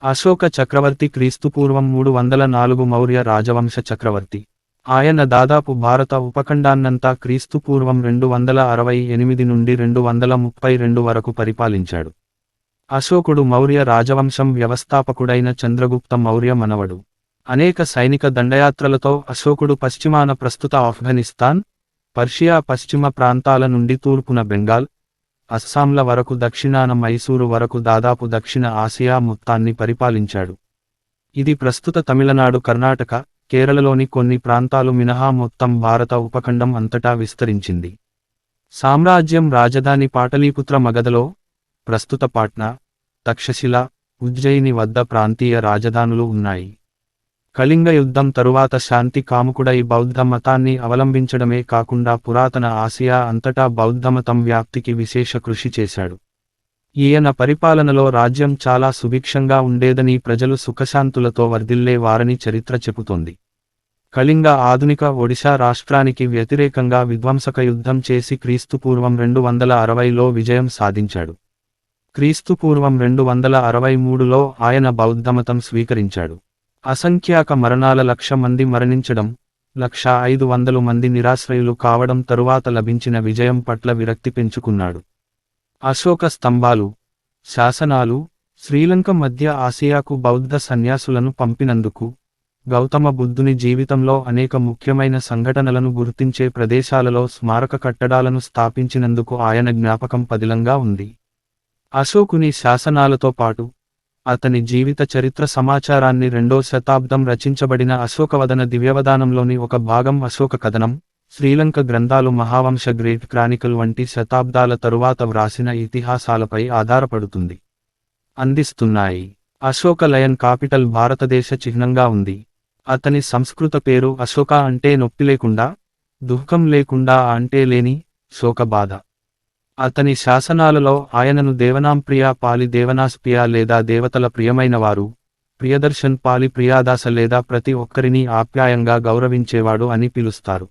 అశోక చక్రవర్తి క్రీస్తుపూర్వం 304 మౌర్య రాజవంశ చక్రవర్తి. ఆయన దాదాపు భారత ఉపఖండాన్నంతా క్రీస్తుపూర్వం 268 నుండి 232 వరకు పరిపాలించాడు. అశోకుడు మౌర్య రాజవంశం వ్యవస్థాపకుడైన చంద్రగుప్త మౌర్య మనవడు. అనేక సైనిక దండయాత్రలతో అశోకుడు పశ్చిమాన ప్రస్తుత ఆఫ్ఘనిస్తాన్, పర్షియా పశ్చిమ ప్రాంతాల నుండి తూర్పున బెంగాల్, అస్సాంల వరకు దక్షిణాన మైసూరు వరకు దాదాపు దక్షిణ ఆసియా మొత్తాన్ని పరిపాలించాడు. ఇది ప్రస్తుత తమిళనాడు, కర్ణాటక, కేరళలోని కొన్ని ప్రాంతాలు మినహా మొత్తం భారత ఉపఖండం అంతటా విస్తరించింది. సామ్రాజ్యం రాజధాని పాటలీపుత్ర మగధలో, ప్రస్తుత పాట్నా, తక్షశిల, ఉజ్జయిని వద్ద ప్రాంతీయ రాజధానులు ఉన్నాయి. కళింగ యుద్ధం తరువాత శాంతి కాముకుడై బౌద్ధ మతాన్ని అవలంబించడమే కాకుండా పురాతన ఆసియా అంతటా బౌద్ధమతం వ్యాప్తికి విశేష కృషి చేశాడు. ఈయన పరిపాలనలో రాజ్యం చాలా సుభిక్షంగా ఉండేదని, ప్రజలు సుఖశాంతులతో వర్ధిల్లే వారని చరిత్ర చెబుతోంది. కళింగ ఆధునిక ఒడిశా రాష్ట్రానికి వ్యతిరేకంగా విధ్వంసక యుద్ధం చేసి క్రీస్తుపూర్వం 260లో విజయం సాధించాడు. క్రీస్తుపూర్వం 263లో ఆయన బౌద్ధమతం స్వీకరించాడు. అసంఖ్యాక మరణాల 1,00,000 మంది మరణించడం, 1,500,000 మంది నిరాశ్రయులు కావడం తరువాత లభించిన విజయం పట్ల విరక్తి పెంచుకున్నాడు. అశోక స్తంభాలు, శాసనాలు, శ్రీలంక మధ్య ఆసియాకు బౌద్ధ సన్యాసులను పంపినందుకు, గౌతమ బుద్ధుని జీవితంలో అనేక ముఖ్యమైన సంఘటనలను గుర్తించే ప్రదేశాలలో స్మారక కట్టడాలను స్థాపించినందుకు ఆయన జ్ఞాపకం పదిలంగా ఉంది. అశోకుని శాసనాలతో పాటు అతని జీవిత చరిత్ర సమాచారాన్ని 2వ శతాబ్దం రచించబడిన అశోకవదన దివ్యవదానంలోని ఒక భాగం అశోక కథనం, శ్రీలంక గ్రంథాలు మహావంశ గ్రేట్ క్రానికల్ వంటి శతాబ్దాల తరువాత వ్రాసిన ఇతిహాసాలపై ఆధారపడుతుంది అందిస్తున్నాయి. అశోక లయన్ కాపిటల్ భారతదేశ చిహ్నంగా ఉంది. అతని సంస్కృత పేరు అశోక అంటే నొప్పి లేకుండా, దుఃఖం లేకుండా అంటే లేని, శోకబాధ. అతని శాసనాలలో ఆయనను దేవనాంప్రియ పాలి దేవనాస్ప్రియ లేదా దేవతల ప్రియమైనవారు, ప్రియదర్శన్ పాలి ప్రియాదాస లేదా ప్రతి ఒక్కరినీ ఆప్యాయంగా గౌరవించేవాడు అని పిలుస్తారు.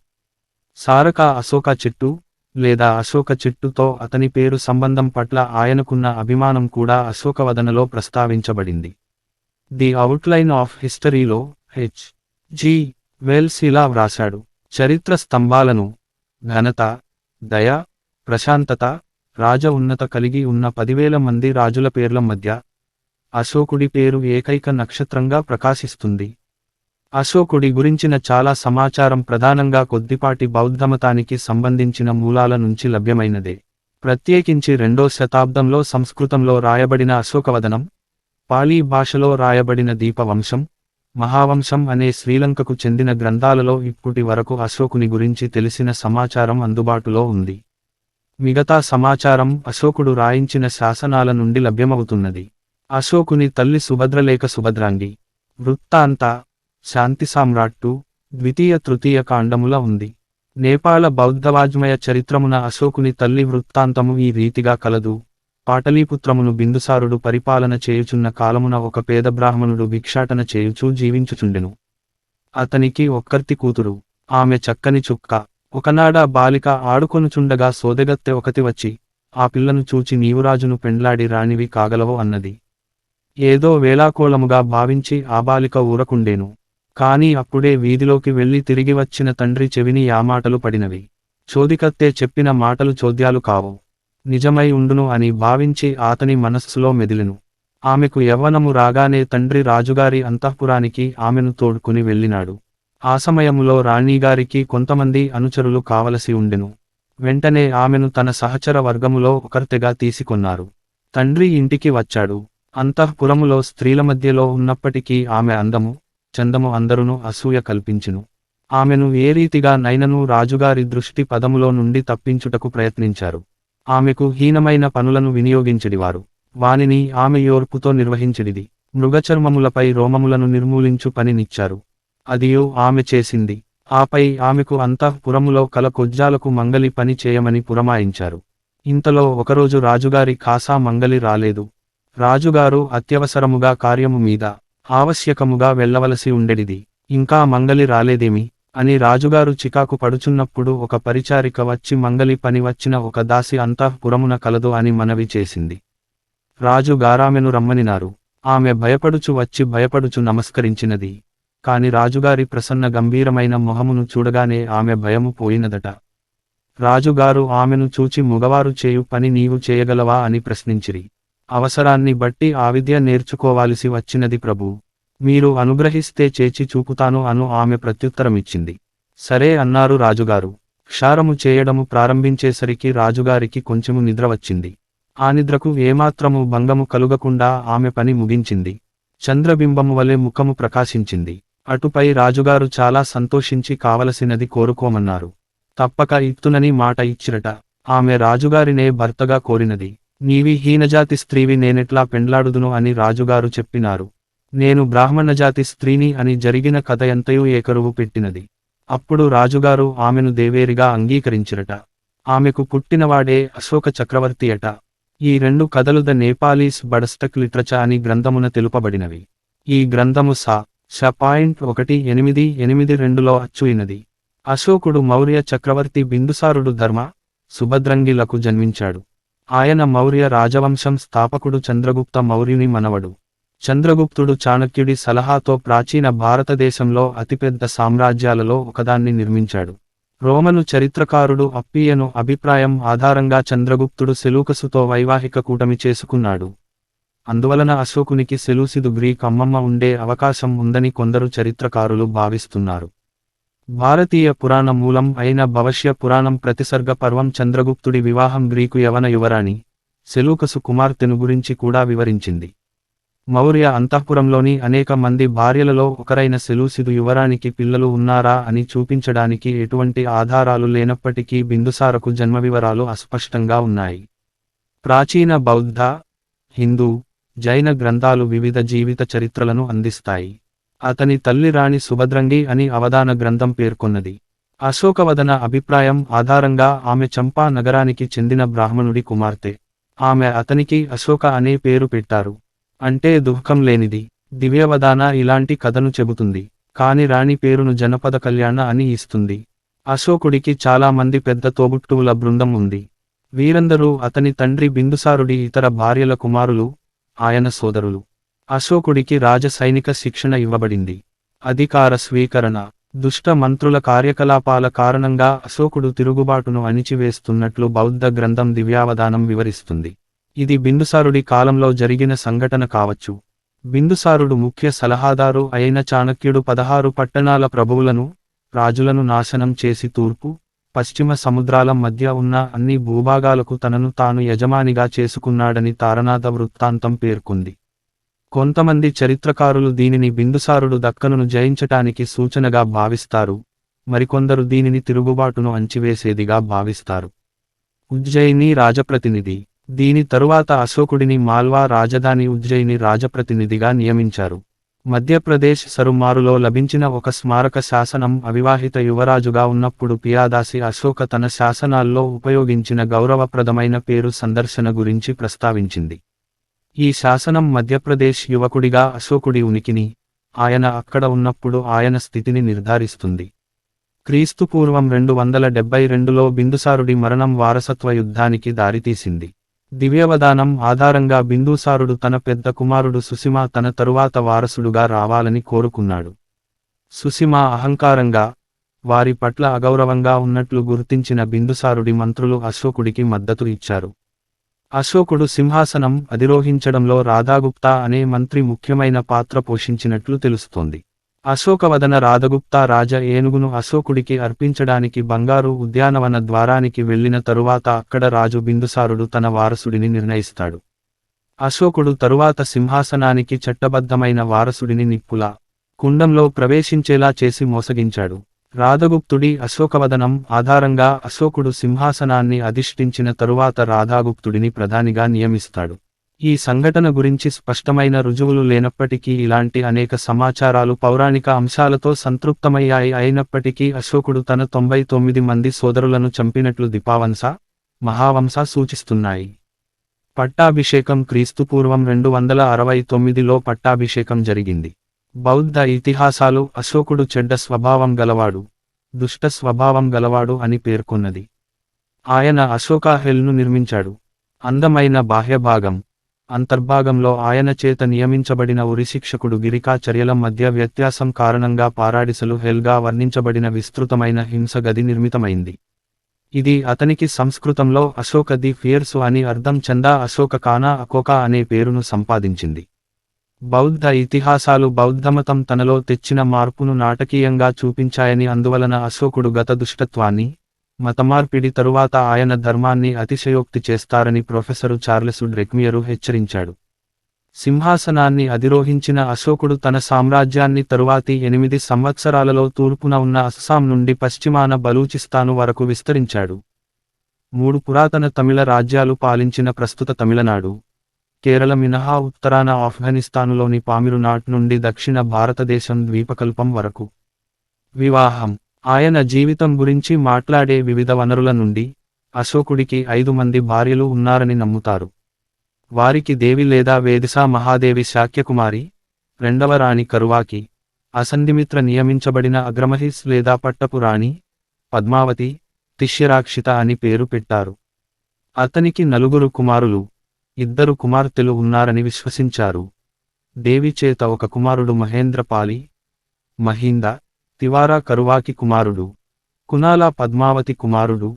సారక అశోక చెట్టు లేదా అశోక చెట్టుతో అతని పేరు సంబంధం పట్ల ఆయనకున్న అభిమానం కూడా అశోకవదనలో ప్రస్తావించబడింది. ది అవుట్లైన్ ఆఫ్ హిస్టరీలో హెచ్.జి. వెల్స్ ఇలా వ్రాశాడు: చరిత్ర స్తంభాలను ఘనత, దయ, ప్రశాంతత, రాజ ఉన్నత కలిగి ఉన్న 10,000 మంది రాజుల పేర్ల మధ్య అశోకుడి పేరు ఏకైక నక్షత్రంగా ప్రకాశిస్తుంది. అశోకుడి గురించిన చాలా సమాచారం ప్రధానంగా కొద్దిపాటి బౌద్ధమతానికి సంబంధించిన మూలాల నుంచి లభ్యమైనదే. ప్రత్యేకించి 2వ శతాబ్దంలో సంస్కృతంలో రాయబడిన అశోకవదనం, పాలీ భాషలో రాయబడిన దీపవంశం, మహావంశం అనే శ్రీలంకకు చెందిన గ్రంథాలలో ఇప్పటి వరకు అశోకుని గురించి తెలిసిన సమాచారం అందుబాటులో ఉంది. మిగతా సమాచారం అశోకుడు రాయించిన శాసనాల నుండి లభ్యమవుతున్నది. అశోకుని తల్లి సుభద్రలేక సుభద్రాంగి వృత్తాంత, శాంతి సామ్రాట్టు, ద్వితీయ తృతీయ కాండముల ఉంది. నేపాళ బౌద్ధవాజ్మయ చరిత్రమున అశోకుని తల్లి వృత్తాంతము ఈ రీతిగా కలదు: పాటలీపుత్రమును బిందుసారుడు పరిపాలన చేయుచున్న కాలమున ఒక పేద బ్రాహ్మణుడు భిక్షాటన చేయుచూ జీవించుచుండెను. అతనికి ఒక్కర్తి కూతురు, ఆమె చక్కని చుక్క. ఒకనాడ బాలిక ఆడుకొనుచుండగా సోదెగత్తె ఒకతి వచ్చి, ఆ పిల్లను చూచి నీవు రాజును పెండ్లాడి రాణివి కాగలవో అన్నది. ఏదో వేళాకోళముగా భావించి ఆ బాలిక ఊరకుండేను. కాని అప్పుడే వీధిలోకి వెళ్లి తిరిగి వచ్చిన తండ్రి చెవిని యామాటలు పడినవి. చోదికత్తె చెప్పిన మాటలు చోద్యాలు కావు, నిజమై ఉండును అని భావించి ఆతని మనస్సులో మెదిలెను. ఆమెకు యవ్వనము రాగానే తండ్రి రాజుగారి అంతఃపురానికి ఆమెను తోడ్కుని వెళ్ళినాడు. ఆ సమయములో రాణిగారికి కొంతమంది అనుచరులు కావలసి ఉండెను. వెంటనే ఆమెను తన సహచర వర్గములో ఒకర్తెగా తీసుకొన్నారు. తండ్రి ఇంటికి వచ్చాడు. అంతఃపురములో స్త్రీల మధ్యలో ఉన్నప్పటికీ ఆమె అందము, చందము అందరును అసూయ కల్పించును. ఆమెను ఏ రీతిగా నైనను రాజుగారి దృష్టి పదములో నుండి తప్పించుటకు ప్రయత్నించారు. ఆమెకు హీనమైన పనులను వినియోగించడివారు. వానిని ఆమె యోర్పుతో నిర్వహించడిది. మృగచర్మములపై రోమములను నిర్మూలించు పని నిచ్చారు. అదియో ఆమె చేసింది. ఆపై ఆమెకు అంతఃపురములో కల కొజ్జాలకు మంగలి పని చేయమని పురమాయించారు. ఇంతలో ఒకరోజు రాజుగారి ఖాసా మంగలి రాలేదు. రాజుగారు అత్యవసరముగా కార్యము మీద ఆవశ్యకముగా వెళ్లవలసి ఉండెడిది. ఇంకా మంగలి రాలేదేమి అని రాజుగారు చికాకు పడుచున్నప్పుడు ఒక పరిచారిక వచ్చి మంగలి పని వచ్చిన ఒక దాసి అంతఃపురమున కలదు అని మనవి చేసింది. రాజు గారామెను రమ్మనినారు. ఆమె భయపడుచు నమస్కరించినది. కాని రాజుగారి ప్రసన్న గంభీరమైన మొహమును చూడగానే ఆమె భయము పోయినదట. రాజుగారు ఆమెను చూచి మగవారు చేయు పని నీవు చేయగలవా అని ప్రశ్నించిరి. అవసరాన్ని బట్టి ఆ విద్య నేర్చుకోవాల్సి వచ్చినది ప్రభూ. మీరు అనుగ్రహిస్తే చేచి చూపుతాను అను ఆమె ప్రత్యుత్తరమిచ్చింది. సరే అన్నారు రాజుగారు. క్షారము చేయడము ప్రారంభించేసరికి రాజుగారికి కొంచెము నిద్ర వచ్చింది. ఆ నిద్రకు ఏమాత్రము భంగము కలుగకుండా ఆమె పని ముగించింది. చంద్రబింబము వలె ముఖము ప్రకాశించింది. అటుపై రాజుగారు చాలా సంతోషించి కావలసినది కోరుకోమన్నారు. తప్పక ఇత్తునని మాట ఇచ్చిరట. ఆమె రాజుగారినే భర్తగా కోరినది. నీవి హీనజాతి స్త్రీవి నేనెట్లా పెండ్లాడుదును అని రాజుగారు చెప్పినారు. నేను బ్రాహ్మణజాతి స్త్రీని అని జరిగిన కథ ఎంతయూ ఏకరువు పెట్టినది. అప్పుడు రాజుగారు ఆమెను దేవేరిగా అంగీకరించిరట. ఆమెకు పుట్టినవాడే అశోక చక్రవర్తియట. ఈ 2 కథలు ద నేపాలీస్ బడస్టక్ లిటరచర్ అని గ్రంథమున తెలుపబడినవి. ఈ గ్రంథము స.1882లో అచ్చుయినది. అశోకుడు మౌర్య చక్రవర్తి బిందుసారుడు ధర్మ, సుభద్రంగిలకు జన్మించాడు. ఆయన మౌర్య రాజవంశం స్థాపకుడు చంద్రగుప్త మౌర్యుని మనవడు. చంద్రగుప్తుడు చాణక్యుడి సలహాతో ప్రాచీన భారతదేశంలో అతిపెద్ద సామ్రాజ్యాలలో ఒకదాన్ని నిర్మించాడు. రోమను చరిత్రకారుడు అప్పియను అభిప్రాయం ఆధారంగా చంద్రగుప్తుడు సెలూకసుతో వైవాహిక కూటమి చేసుకున్నాడు. అందువలన అశోకునికి సెలూసిదు గ్రీక్ అమ్మమ్మ ఉండే అవకాశం ఉందని కొందరు చరిత్రకారులు భావిస్తున్నారు. భారతీయ పురాణ మూలం అయిన భవిష్య పురాణం ప్రతిసర్గ పర్వం చంద్రగుప్తుడి వివాహం గ్రీకు యవన యువరాణి సెలూకసు కుమార్తెను గురించి కూడా వివరించింది. మౌర్య అంతఃపురంలోని అనేక మంది భార్యలలో ఒకరైన సెలూసిదు యువరానికి పిల్లలు ఉన్నారా అని చూపించడానికి ఎటువంటి ఆధారాలు లేనప్పటికీ బిందుసారకు జన్మ వివరాలు అస్పష్టంగా ఉన్నాయి. ప్రాచీన బౌద్ధ, హిందూ, జైన గ్రంథాలు వివిధ జీవిత చరిత్రలను అందిస్తాయి. అతని తల్లి రాణి సుభద్రంగి అని అవధాన గ్రంథం పేర్కొన్నది. అశోకవదన అభిప్రాయం ఆధారంగా ఆమె చంపా నగరానికి చెందిన బ్రాహ్మణుడి కుమార్తె. ఆమె అతనికి అశోక అనే పేరు పెట్టారు. అంటే దుఃఖం లేనిది. దివ్యవదాన ఇలాంటి కథను చెబుతుంది. కాని రాణి పేరును జనపద కళ్యాణ అని ఇస్తుంది. అశోకుడికి చాలా మంది పెద్ద తోబుట్టువుల బృందం ఉంది. వీరందరూ అతని తండ్రి బిందుసారుడి ఇతర భార్యల కుమారులు, ఆయన సోదరులు. అశోకుడికి రాజ సైనిక శిక్షణ ఇవ్వబడింది. అధికార స్వీకరణ, దుష్ట మంత్రుల కార్యకలాపాల కారణంగా అశోకుడు తిరుగుబాటును అణిచివేస్తున్నట్లు బౌద్ధ గ్రంథం దివ్యావదానం వివరిస్తుంది. ఇది బిందుసారుడి కాలంలో జరిగిన సంఘటన కావచ్చు. బిందుసారుడు ముఖ్య సలహాదారు అయిన చాణక్యుడు 16 పట్టణాల ప్రభువులను, రాజులను నాశనం చేసి తూర్పు, పశ్చిమ సముద్రాల మధ్య ఉన్న అన్ని భూభాగాలకు తనను తాను యజమానిగా చేసుకున్నాడని తారనాథ వృత్తాంతం పేర్కొంది. కొంతమంది చరిత్రకారులు దీనిని బిందుసారుడు దక్కనును జయించటానికి సూచనగా భావిస్తారు. మరికొందరు దీనిని తిరుగుబాటును అంచివేసేదిగా భావిస్తారు. ఉజ్జయిని రాజప్రతినిధి. దీని తరువాత అశోకుడిని మాల్వా రాజధాని ఉజ్జయిని రాజప్రతినిధిగా నియమించారు. మధ్యప్రదేశ్ సరుమారులో లభించిన ఒక స్మారక శాసనం అవివాహిత యువరాజుగా ఉన్నప్పుడు పియాదాసి అశోక తన శాసనాల్లో ఉపయోగించిన గౌరవప్రదమైన పేరు సందర్శన గురించి ప్రస్తావించింది. ఈ శాసనం మధ్యప్రదేశ్ యువకుడిగా అశోకుడి ఉనికిని, ఆయన అక్కడ ఉన్నప్పుడు ఆయన స్థితిని నిర్ధారిస్తుంది. క్రీస్తుపూర్వం 272లో బిందుసారుడి మరణం వారసత్వ యుద్ధానికి దారితీసింది. దివ్యవదానం ఆధారంగా బిందుసారుడు తన పెద్ద కుమారుడు సుసిమ తన తరువాత వారసుడుగా రావాలని కోరుకున్నాడు. సుసిమ అహంకారంగా, వారి పట్ల అగౌరవంగా ఉన్నట్లు గుర్తించిన బిందుసారుడి మంత్రులు అశోకుడికి మద్దతు ఇచ్చారు. అశోకుడు సింహాసనం అధిరోహించడంలో రాధాగుప్తా అనే మంత్రి ముఖ్యమైన పాత్ర పోషించినట్లు తెలుస్తోంది. అశోకవదన రాధగుప్తా రాజ ఏనుగును అశోకుడికి అర్పించడానికి బంగారు ఉద్యానవన ద్వారానికి వెళ్లిన తరువాత అక్కడ రాజు బిందుసారుడు తన వారసుడిని నిర్ణయిస్తాడు. అశోకుడు తరువాత సింహాసనానికి చట్టబద్ధమైన వారసుడిని నిప్పుల కుండంలో ప్రవేశించేలా చేసి మోసగించాడు. రాధగుప్తుడి అశోకవదనం ఆధారంగా అశోకుడు సింహాసనాన్ని అధిష్ఠించిన తరువాత రాధాగుప్తుడిని ప్రధానిగా నియమిస్తాడు. ఈ సంఘటన గురించి స్పష్టమైన రుజువులు లేనప్పటికీ ఇలాంటి అనేక సమాచారాలు పౌరాణిక అంశాలతో సంతృప్తమయ్యాయి. అయినప్పటికీ అశోకుడు తన 99 మంది సోదరులను చంపినట్లు దీపవంశ, మహావంశ సూచిస్తున్నాయి. పట్టాభిషేకం క్రీస్తుపూర్వం 269లో పట్టాభిషేకం జరిగింది. బౌద్ధ ఇతిహాసాలు అశోకుడు చెడ్డ స్వభావం గలవాడు, దుష్ట స్వభావం గలవాడు అని పేర్కొన్నది. ఆయన అశోకాహెల్ను నిర్మించాడు. అందమైన బాహ్యభాగం, అంతర్భాగంలో ఆయన చేత నియమించబడిన ఉరిశిక్షకుడు గిరికాచర్యల మధ్య వ్యత్యాసం కారణంగా పారాడిసలు హెల్గా వర్ణించబడిన విస్తృతమైన హింస గది నిర్మితమైంది. ఇది అతనికి సంస్కృతంలో అశోక ది ఫియర్సు అని అర్థం చందా అశోక కానా అకోకా అనే పేరును సంపాదించింది. బౌద్ధ ఇతిహాసాలు బౌద్ధమతం తనలో తెచ్చిన మార్పును నాటకీయంగా చూపించాయని అందువలన అశోకుడు గత దుష్టత్వాన్ని, మతమార్పిడి తరువాత ఆయన ధర్మాన్ని అతిశయోక్తి చేస్తారని ప్రొఫెసరు చార్లెసు డ్రెక్మియరు హెచ్చరించాడు. సింహాసనాన్ని అధిరోహించిన అశోకుడు తన సామ్రాజ్యాన్ని తరువాతి 8 సంవత్సరాలలో తూర్పున ఉన్న అస్సాం నుండి పశ్చిమాన బలూచిస్తాను వరకు విస్తరించాడు. 3 పురాతన తమిళ రాజ్యాలు పాలించిన ప్రస్తుత తమిళనాడు, కేరళ మినహా ఉత్తరాన ఆఫ్ఘనిస్తానులోని పామిరునాట్ నుండి దక్షిణ భారతదేశం ద్వీపకల్పం వరకు. వివాహం. ఆయన జీవితం గురించి మాట్లాడే వివిధ వనరుల నుండి, అశోకుడికి 5 మంది భార్యలు ఉన్నారని నమ్ముతారు. వారికి దేవి లేదా వేదిసా మహాదేవి శాక్యకుమారి, రెండవ రాణి కరువాకి, అసంధిమిత్ర నియమించబడిన అగ్రమహిస్ లేదా పట్టపు రాణి, పద్మావతి, తిష్యరాక్షిత అని పేరు పెట్టారు. అతనికి 4 కుమారులు, 2 కుమార్తెలు ఉన్నారని విశ్వసించారు. దేవి చేత ఒక కుమారుడు మహేంద్రపాలి, మహీంద, తివారా కరువాకి కుమారుడు, కునాలా పద్మావతి కుమారుడు.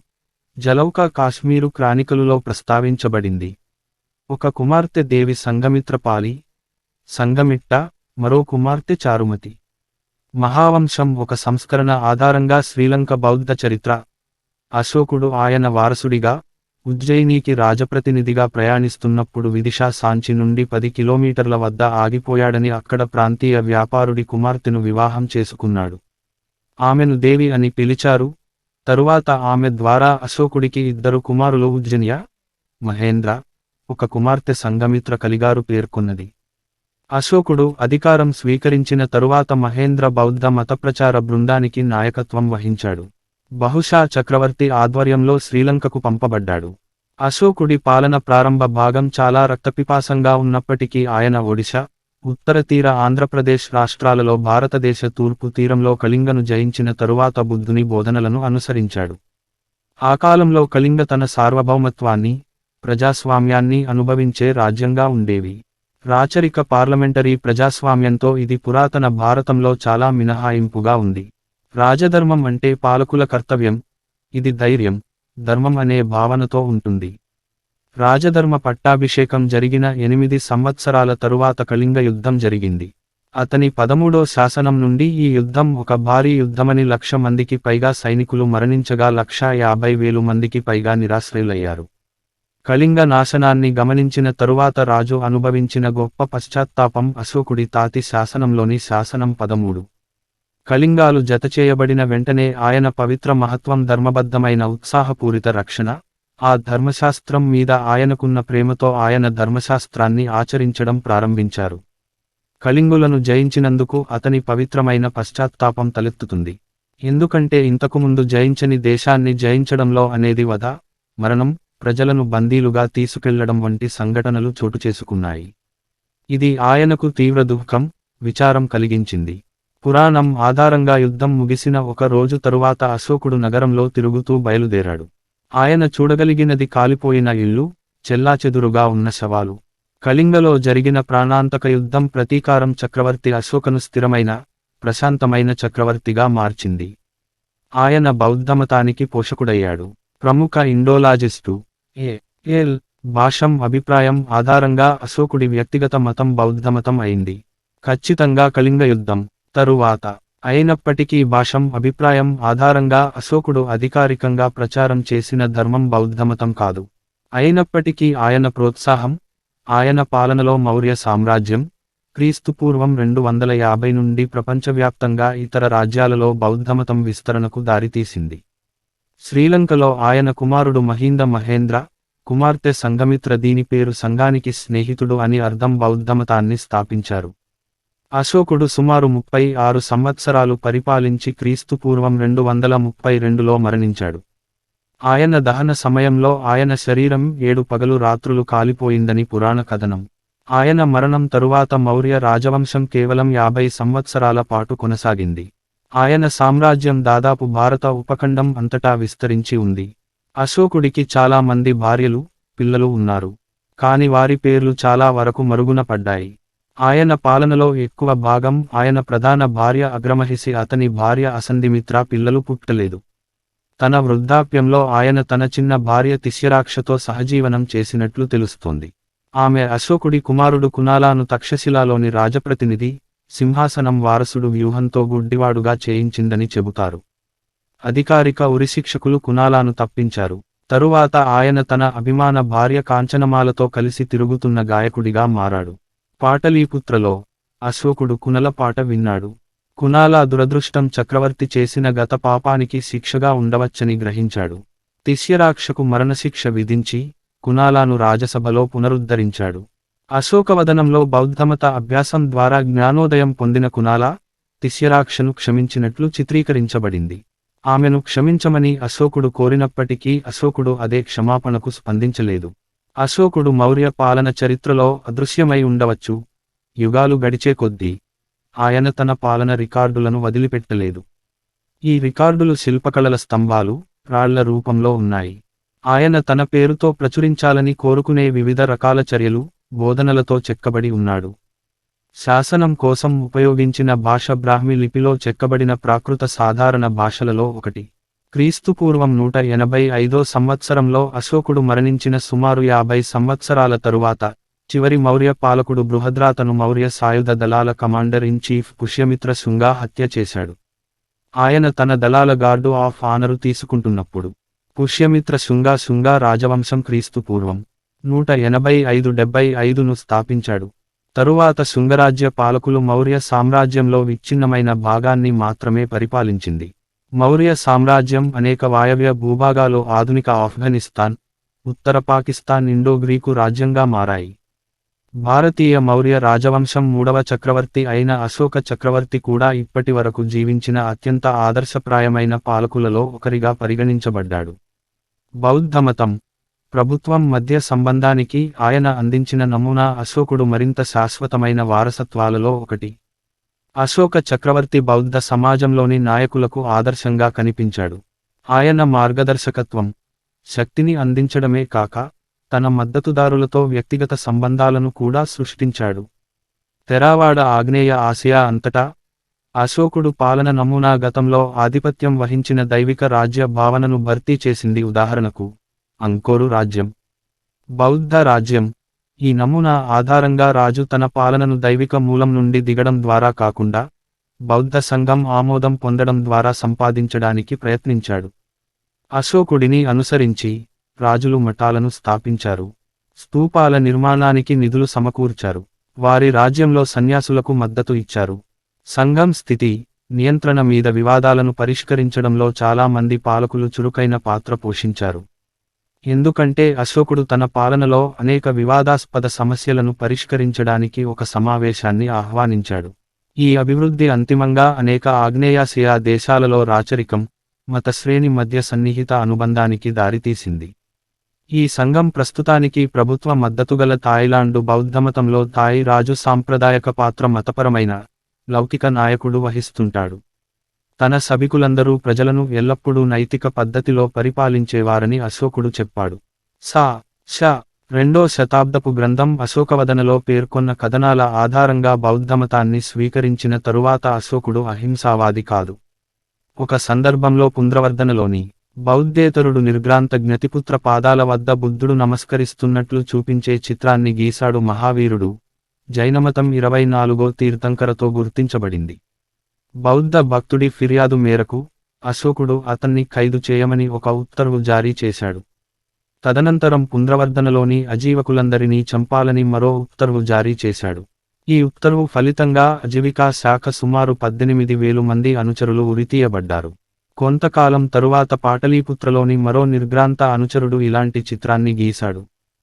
జలౌకా కాశ్మీరు క్రానికలులో ప్రస్తావించబడింది. ఒక కుమార్తె దేవి సంగమిత్రపాలి, సంగమిట్ట, మరో కుమార్తె చారుమతి. మహావంశం ఒక సంస్కరణ ఆధారంగా శ్రీలంక బౌద్ధ చరిత్ర. అశోకుడు ఆయన వారసుడిగా, ఉజ్జయినికి రాజప్రతినిధిగా ప్రయాణిస్తున్నప్పుడు విదిషా సాంచి నుండి 10 కిలోమీటర్ల వద్ద ఆగిపోయాడని అక్కడ ప్రాంతీయ వ్యాపారుడి కుమార్తెను వివాహం చేసుకున్నాడు. ఆమెను దేవి అని పిలిచారు. తరువాత ఆమె ద్వారా అశోకుడికి 2 కుమారులు ఉజ్జన్య, మహేంద్ర, ఒక కుమార్తె సంగమిత్ర కలిగారు పేర్కొన్నది. అశోకుడు అధికారం స్వీకరించిన తరువాత మహేంద్ర బౌద్ధ మతప్రచార బృందానికి నాయకత్వం వహించాడు. బహుశా చక్రవర్తి ఆధ్వర్యంలో శ్రీలంకకు పంపబడ్డాడు. అశోకుడి పాలన ప్రారంభ భాగం చాలా రక్తపిపాసంగా ఉన్నప్పటికీ ఆయన ఒడిశా, ఉత్తర తీర ఆంధ్రప్రదేశ్ రాష్ట్రాలలో భారతదేశ తూర్పు తీరంలో కళింగను జయించిన తరువాత బుద్ధుని బోధనలను అనుసరించాడు. ఆ కాలంలో కళింగ తన సార్వభౌమత్వాన్ని, ప్రజాస్వామ్యాన్ని అనుభవించే రాజ్యంగా ఉండేవి. రాచరిక పార్లమెంటరీ ప్రజాస్వామ్యంతో ఇది పురాతన భారతంలో చాలా మినహాయింపుగా ఉంది. రాజధర్మం అంటే పాలకుల కర్తవ్యం, ఇది ధైర్యం, ధర్మం అనే భావనతో ఉంటుంది. రాజధర్మ పట్టాభిషేకం జరిగిన 8 సంవత్సరాల తరువాత కళింగ యుద్ధం జరిగింది. అతని 13వ శాసనం నుండి ఈ యుద్ధం ఒక భారీ యుద్ధమని 1,00,000 మందికి పైగా సైనికులు మరణించగా 1,50,000 మందికి పైగా నిరాశ్రయులయ్యారు. కళింగ నాశనాన్ని గమనించిన తరువాత రాజు అనుభవించిన గొప్ప పశ్చాత్తాపం అశోకుడి తాతి శాసనంలోని శాసనం 13. కళింగాలు జతచేయబడిన వెంటనే ఆయన పవిత్ర మహత్వం ధర్మబద్ధమైన ఉత్సాహపూరిత రక్షణ, ఆ ధర్మశాస్త్రం మీద ఆయనకున్న ప్రేమతో ఆయన ధర్మశాస్త్రాన్ని ఆచరించడం ప్రారంభించారు. కళింగులను జయించినందుకు అతని పవిత్రమైన పశ్చాత్తాపం తలెత్తుతుంది. ఎందుకంటే ఇంతకుముందు జయించని దేశాన్ని జయించడంలో అనేది వధ, మరణం, ప్రజలను బందీలుగా తీసుకెళ్లడం వంటి సంఘటనలు చోటుచేసుకున్నాయి. ఇది ఆయనకు తీవ్ర దుఃఖం, విచారం కలిగించింది. పురాణం ఆధారంగా యుద్ధం ముగిసిన ఒక రోజు తరువాత అశోకుడు నగరంలో తిరుగుతూ బయలుదేరాడు. ఆయన చూడగలిగినది కాలిపోయిన ఇళ్ళు, చెల్లాచెదురుగా ఉన్న శవాలు. కళింగలో జరిగిన ప్రాణాంతక యుద్ధం ప్రతీకారం చక్రవర్తి అశోకను స్థిరమైన, ప్రశాంతమైన చక్రవర్తిగా మార్చింది. ఆయన బౌద్ధమతానికి పోషకుడయ్యాడు. ప్రముఖ ఇండోలాజిస్టు ఎల్. భాషం అభిప్రాయం ఆధారంగా అశోకుడి వ్యక్తిగత మతం బౌద్ధమతం అయింది. ఖచ్చితంగా కళింగ యుద్ధం తరువాత అయినప్పటికీ భాషం అభిప్రాయం ఆధారంగా అశోకుడు అధికారికంగా ప్రచారం చేసిన ధర్మం బౌద్ధమతం కాదు. అయినప్పటికీ ఆయన ప్రోత్సాహం, ఆయన పాలనలో మౌర్య సామ్రాజ్యం, క్రీస్తుపూర్వం 250 నుండి ప్రపంచవ్యాప్తంగా ఇతర రాజ్యాలలో బౌద్ధమతం విస్తరణకు దారితీసింది. శ్రీలంకలో ఆయన కుమారుడు మహీంద మహేంద్ర, కుమార్తె సంఘమిత్ర దీని పేరు సంఘానికి స్నేహితుడు అని అర్థం బౌద్ధమతాన్ని స్థాపించారు. అశోకుడు సుమారు 36 సంవత్సరాలు పరిపాలించి క్రీస్తుపూర్వం 232లో మరణించాడు. ఆయన దహన సమయంలో ఆయన శరీరం 7 పగలు రాత్రులు కాలిపోయిందని పురాణ కథనం. ఆయన మరణం తరువాత మౌర్య రాజవంశం కేవలం 50 సంవత్సరాల పాటు కొనసాగింది. ఆయన సామ్రాజ్యం దాదాపు భారత ఉపఖండం అంతటా విస్తరించి ఉంది. అశోకుడికి చాలా మంది భార్యలు, పిల్లలు ఉన్నారు. కాని వారి పేర్లు చాలా వరకు మరుగున పడ్డాయి. ఆయన పాలనలో ఎక్కువ భాగం ఆయన ప్రధాన భార్య అగ్రమహిసి అతని భార్య అసంధిమిత్ర పిల్లలు పుట్టలేదు. తన వృద్ధాప్యంలో ఆయన తన చిన్న భార్య తిష్యరాక్షతో సహజీవనం చేసినట్లు తెలుస్తోంది. ఆమె అశోకుడి కుమారుడు కునాలాను తక్షశిలాలోని రాజప్రతినిధి, సింహాసనం వారసుడు వ్యూహంతో గుడ్డివాడుగా చేయించిందని చెబుతారు. అధికారిక ఉరిశిక్షకులు కునాలాను తప్పించారు. తరువాత ఆయన తన అభిమాన భార్య కాంచనమాలతో కలిసి తిరుగుతున్న గాయకుడిగా మారాడు. పాటలీపుత్రలో అశోకుడు కునల పాట విన్నాడు. కునాలా దురదృష్టం చక్రవర్తి చేసిన గత పాపానికి శిక్షగా ఉండవచ్చని గ్రహించాడు. తిష్యరాక్షకు మరణశిక్ష విధించి కునాలాను రాజసభలో పునరుద్ధరించాడు. అశోకవదనంలో బౌద్ధమత అభ్యాసం ద్వారా జ్ఞానోదయం పొందిన కునాలా తిష్యరాక్షను క్షమించినట్లు చిత్రీకరించబడింది. ఆమెను క్షమించమని అశోకుడు కోరినప్పటికీ అశోకుడు అదే క్షమాపణకు స్పందించలేదు. అశోకుడు మౌర్య పాలన చరిత్రలో అదృశ్యమై ఉండవచ్చు. యుగాలు గడిచే కొద్దీ ఆయన తన పాలన రికార్డులను వదిలిపెట్టలేదు. ఈ రికార్డులు శిల్పకళల స్తంభాలు, రాళ్ల రూపంలో ఉన్నాయి. ఆయన తన పేరుతో ప్రచురించాలని కోరుకునే వివిధ రకాల చర్యలు, బోధనలతో చెక్కబడి ఉన్నాడు. శాసనం కోసం ఉపయోగించిన భాష బ్రాహ్మి లిపిలో చెక్కబడిన ప్రాకృత సాధారణ భాషలలో ఒకటి. క్రీస్తుపూర్వం 185 సంవత్సరంలో అశోకుడు మరణించిన సుమారు 50 సంవత్సరాల తరువాత చివరి మౌర్య పాలకుడు బృహద్రాతను మౌర్య సాయుధ దళాల కమాండర్ ఇన్ చీఫ్ పుష్యమిత్ర శుంగా హత్య చేశాడు. ఆయన తన దళాల గార్డు ఆఫ్ ఆనరు తీసుకుంటున్నప్పుడు పుష్యమిత్ర శుంగా రాజవంశం క్రీస్తుపూర్వం 185-75ను స్థాపించాడు. తరువాత శుంగరాజ్య పాలకులు మౌర్య సామ్రాజ్యంలో విచ్ఛిన్నమైన భాగాన్ని మాత్రమే పరిపాలించింది. మౌర్య సామ్రాజ్యం అనేక వాయవ్య భూభాగాలు ఆధునిక ఆఫ్ఘనిస్తాన్, ఉత్తర పాకిస్తాన్ ఇండో-గ్రీకు రాజ్యంగా మారాయి. భారతీయ మౌర్య రాజవంశం 3వ చక్రవర్తి అయిన అశోక చక్రవర్తి కూడా ఇప్పటి వరకు జీవించిన అత్యంత ఆదర్శప్రాయమైన పాలకులలో ఒకరిగా పరిగణించబడ్డాడు. బౌద్ధమతం, ప్రభుత్వం మధ్య సంబంధానికి ఆయన అందించిన నమూనా అశోకుడు మరింత శాశ్వతమైన వారసత్వాలలో ఒకటి. అశోక చక్రవర్తి బౌద్ధ సమాజంలోని నాయకులకు ఆదర్శంగా కనిపించాడు. ఆయన మార్గదర్శకత్వం, శక్తిని అందించడమే కాక తన మద్దతుదారులతో వ్యక్తిగత సంబంధాలను కూడా సృష్టించాడు. తెరావాడ ఆగ్నేయ ఆసియా అంతటా అశోకుడు పాలన నమూనా గతంలో ఆధిపత్యం వహించిన దైవిక రాజ్య భావనను భర్తీ చేసింది. ఉదాహరణకు అంకోరు రాజ్యం, బౌద్ధ రాజ్యం. ఈ నమూనా ఆధారంగా రాజు తన పాలనను దైవిక మూలం నుండి దిగడం ద్వారా కాకుండా బౌద్ధ సంఘం ఆమోదం పొందడం ద్వారా సంపాదించడానికి ప్రయత్నించాడు. అశోకుడిని అనుసరించి రాజులు మఠాలను స్థాపించారు, స్తూపాల నిర్మాణానికి నిధులు సమకూర్చారు, వారి రాజ్యంలో సన్యాసులకు మద్దతు ఇచ్చారు. సంఘం స్థితి, నియంత్రణ మీద వివాదాలను పరిష్కరించడంలో చాలా మంది పాలకులు చురుకైన పాత్ర పోషించారు. ఎందుకంటే అశోకుడు తన పాలనలో అనేక వివాదాస్పద సమస్యలను పరిష్కరించడానికి ఒక సమావేశాన్ని ఆహ్వానించాడు. ఈ అభివృద్ధి అంతిమంగా అనేక ఆగ్నేయాసియా దేశాలలో రాచరికం, మత శ్రేణి మధ్య సన్నిహిత అనుబంధానికి దారితీసింది. ఈ సంఘం ప్రస్తుతానికి ప్రభుత్వ మద్దతుగల థాయిలాండు బౌద్ధమతంలో థాయి రాజు సాంప్రదాయక పాత్ర మతపరమైన, లౌకిక నాయకుడు వహిస్తుంటాడు. తన సభికులందరూ ప్రజలను ఎల్లప్పుడూ నైతిక పద్ధతిలో పరిపాలించేవారని అశోకుడు చెప్పాడు. శ 2వ శతాబ్దపు గ్రంథం అశోకవదనలో పేర్కొన్న కథనాల ఆధారంగా బౌద్ధమతాన్ని స్వీకరించిన తరువాత అశోకుడు అహింసావాది కాదు. ఒక సందర్భంలో పుంద్రవర్ధనలోని బౌద్ధేతరుడు నిర్గ్రాంత జ్ఞతిపుత్ర పాదాల వద్ద బుద్ధుడు నమస్కరిస్తున్నట్లు చూపించే చిత్రాన్ని గీశాడు. మహావీరుడు జైనమతం 24వ తీర్థంకరతో గుర్తించబడింది. బౌద్ధ భక్తుడి ఫిర్యాదు మేరకు అశోకుడు అతన్ని ఖైదు చేయమని ఒక ఉత్తర్వు జారీ చేశాడు. తదనంతరం పుంద్రవర్ధనలోని అజీవకులందరినీ చంపాలని మరో ఉత్తర్వు జారీ చేశాడు. ఈ ఉత్తర్వు ఫలితంగా అజీవికా శాఖ సుమారు 18,000 మంది అనుచరులు ఉరితీయబడ్డారు. కొంతకాలం తరువాత పాటలీపుత్రలోని మరో నిర్గ్రాంత అనుచరుడు ఇలాంటి చిత్రాన్ని గీశాడు.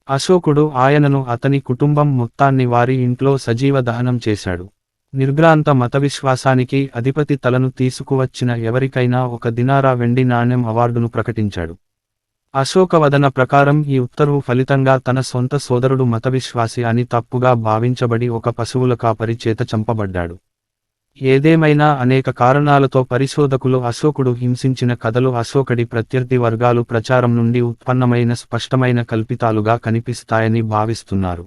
అశోకుడు ఆయనను అతని కుటుంబం మొత్తాన్ని వారి ఇంట్లో సజీవ దహనం చేశాడు. నిర్గ్రాంత మత విశ్వాసానికి అధిపతి తలను తీసుకువచ్చిన ఎవరికైనా 1 దినారా వెండి నాణెం అవార్డును ప్రకటించాడు. అశోకవదన ప్రకారం ఈ ఉత్తర్వు ఫలితంగా తన సొంత సోదరుడు మతవిశ్వాసి అని తప్పుగా భావించబడి ఒక పశువుల కాపరి చేత చంపబడ్డాడు. ఏదేమైనా అనేక కారణాలతో పరిశోధకులు అశోకుడు హింసించిన కథలు అశోకుడి ప్రత్యర్థి వర్గాలు ప్రచారం నుండి ఉత్పన్నమైన స్పష్టమైన కల్పితాలుగా కనిపిస్తాయని భావిస్తున్నారు.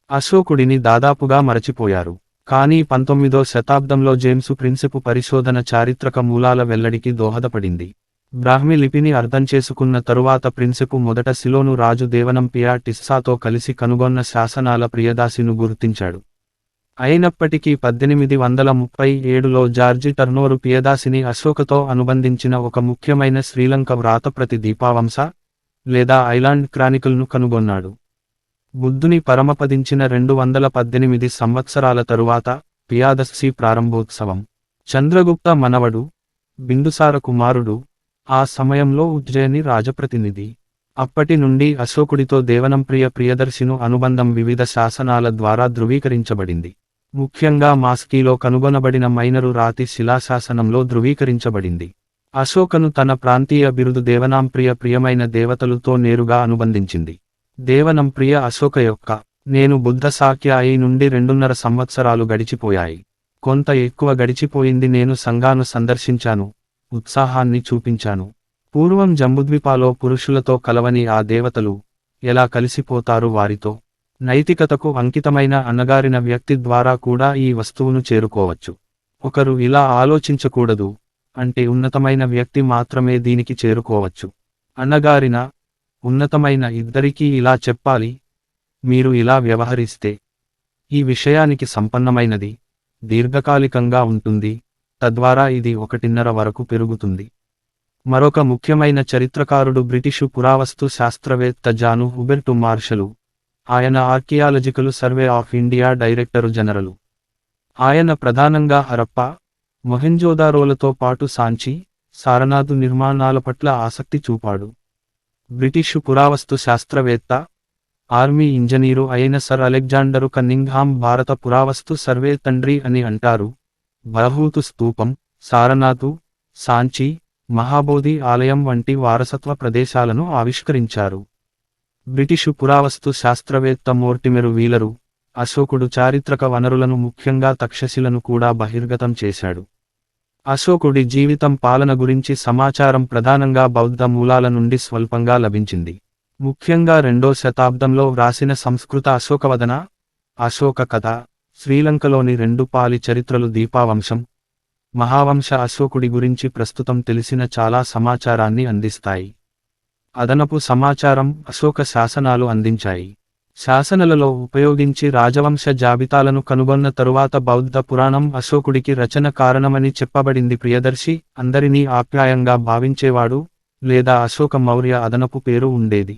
అశోకుడిని దాదాపుగా మరచిపోయారు. కానీ 19వ శతాబ్దంలో జేమ్సు ప్రిన్సెపు పరిశోధన చారిత్రక మూలాల వెల్లడికి దోహదపడింది. బ్రాహ్మి లిపిని అర్థం చేసుకున్న తరువాత ప్రిన్సెపు మొదట సిలోను రాజు దేవనంపియా టిస్సాతో కలిసి కనుగొన్న శాసనాల ప్రియదాసిను గుర్తించాడు. అయినప్పటికీ 1837లో జార్జి టర్నోరు పియదాసిని అశోకతో అనుబంధించిన ఒక ముఖ్యమైన శ్రీలంక వ్రాతప్రతి దీపావంశ లేదా ఐలాండ్ క్రానికల్ను కనుగొన్నాడు. బుద్ధుని పరమపదించిన 218 సంవత్సరాల తరువాత పియాదస్సి ప్రారంభోత్సవం. చంద్రగుప్త మనవడు, బిందుసార కుమారుడు, ఆ సమయంలో ఉజ్జయిని రాజప్రతినిధి. అప్పటి నుండి అశోకుడితో దేవనంప్రియ ప్రియదర్శిను అనుబంధం వివిధ శాసనాల ద్వారా ధృవీకరించబడింది. ముఖ్యంగా మాస్కీలో కనుగొనబడిన మైనరు రాతి శిలాశాసనంలో ధృవీకరించబడింది. అశోకను తన ప్రాంతీయ బిరుదు దేవనాంప్రియ ప్రియమైన దేవతలుతో నేరుగా అనుబంధించింది. దేవనంప్రియ అశోక యొక్క నేను బుద్ధ సాక్య అయి నుండి 2.5 సంవత్సరాలు గడిచిపోయాయి. కొంత ఎక్కువ గడిచిపోయింది. నేను సంగాను సందర్శించాను, ఉత్సాహాన్ని చూపించాను. పూర్వం జంబుద్వీపాలో పురుషులతో కలవని ఆ దేవతలు ఎలా కలిసిపోతారు వారితో. నైతికతకు అంకితమైన అణగారిన వ్యక్తి ద్వారా కూడా ఈ వస్తువును చేరుకోవచ్చు. ఒకరు ఇలా ఆలోచించకూడదు అంటే ఉన్నతమైన వ్యక్తి మాత్రమే దీనికి చేరుకోవచ్చు. అణగారిన, ఉన్నతమైన ఇద్దరికీ ఇలా చెప్పాలి, మీరు ఇలా వ్యవహరిస్తే ఈ విషయానికి సంపన్నమైనది, దీర్ఘకాలికంగా ఉంటుంది, తద్వారా ఇది 1.5 వరకు పెరుగుతుంది. మరొక ముఖ్యమైన చరిత్రకారుడు బ్రిటిషు పురావస్తు శాస్త్రవేత్త జాను హుబెర్టు మార్షలు. ఆయన archaeological survey of India director general. ఆయన ప్రధానంగా హరప్పా, మొహెంజోదారోలతో పాటు సాంచి, సారనాథు నిర్మాణాల పట్ల ఆసక్తి చూపాడు. బ్రిటిషు పురావస్తు శాస్త్రవేత్త, ఆర్మీ ఇంజనీరు అయిన సర్ అలెగ్జాండరు కన్నింగ్హామ్ భారత పురావస్తు సర్వే తండ్రి అని అంటారు. బహూతు స్తూపం, సారనాథు, సాంచి, మహాబోధి ఆలయం వంటి వారసత్వ ప్రదేశాలను ఆవిష్కరించారు. బ్రిటిషు పురావస్తు శాస్త్రవేత్త మోర్టిమెరు వీలరు, అశోకుడు చారిత్రక వనరులను ముఖ్యంగా తక్షశిలను కూడా బహిర్గతం చేశాడు. అశోకుడి జీవితం పాలన గురించి సమాచారం ప్రధానంగా బౌద్ధ మూలాల నుండి స్వల్పంగా లభించింది. ముఖ్యంగా 2వ శతాబ్దంలో వ్రాసిన సంస్కృత అశోకవదన, అశోక కథ, శ్రీలంకలోని 2 పాలి చరిత్రలు దీపావంశం, మహావంశ అశోకుడి గురించి ప్రస్తుతం తెలిసిన చాలా సమాచారాన్ని అందిస్తాయి. అదనపు సమాచారం అశోక శాసనాలు అందించాయి. శాసనాలలో ఉపయోగించి రాజవంశ జాబితాలను కనుగొన్న తరువాత బౌద్ధ పురాణం అశోకుడికి రచన కారణమని చెప్పబడింది. ప్రియదర్శి అందరినీ ఆప్యాయంగా భావించేవాడు లేదా అశోక మౌర్య అదనపు పేరు ఉండేది.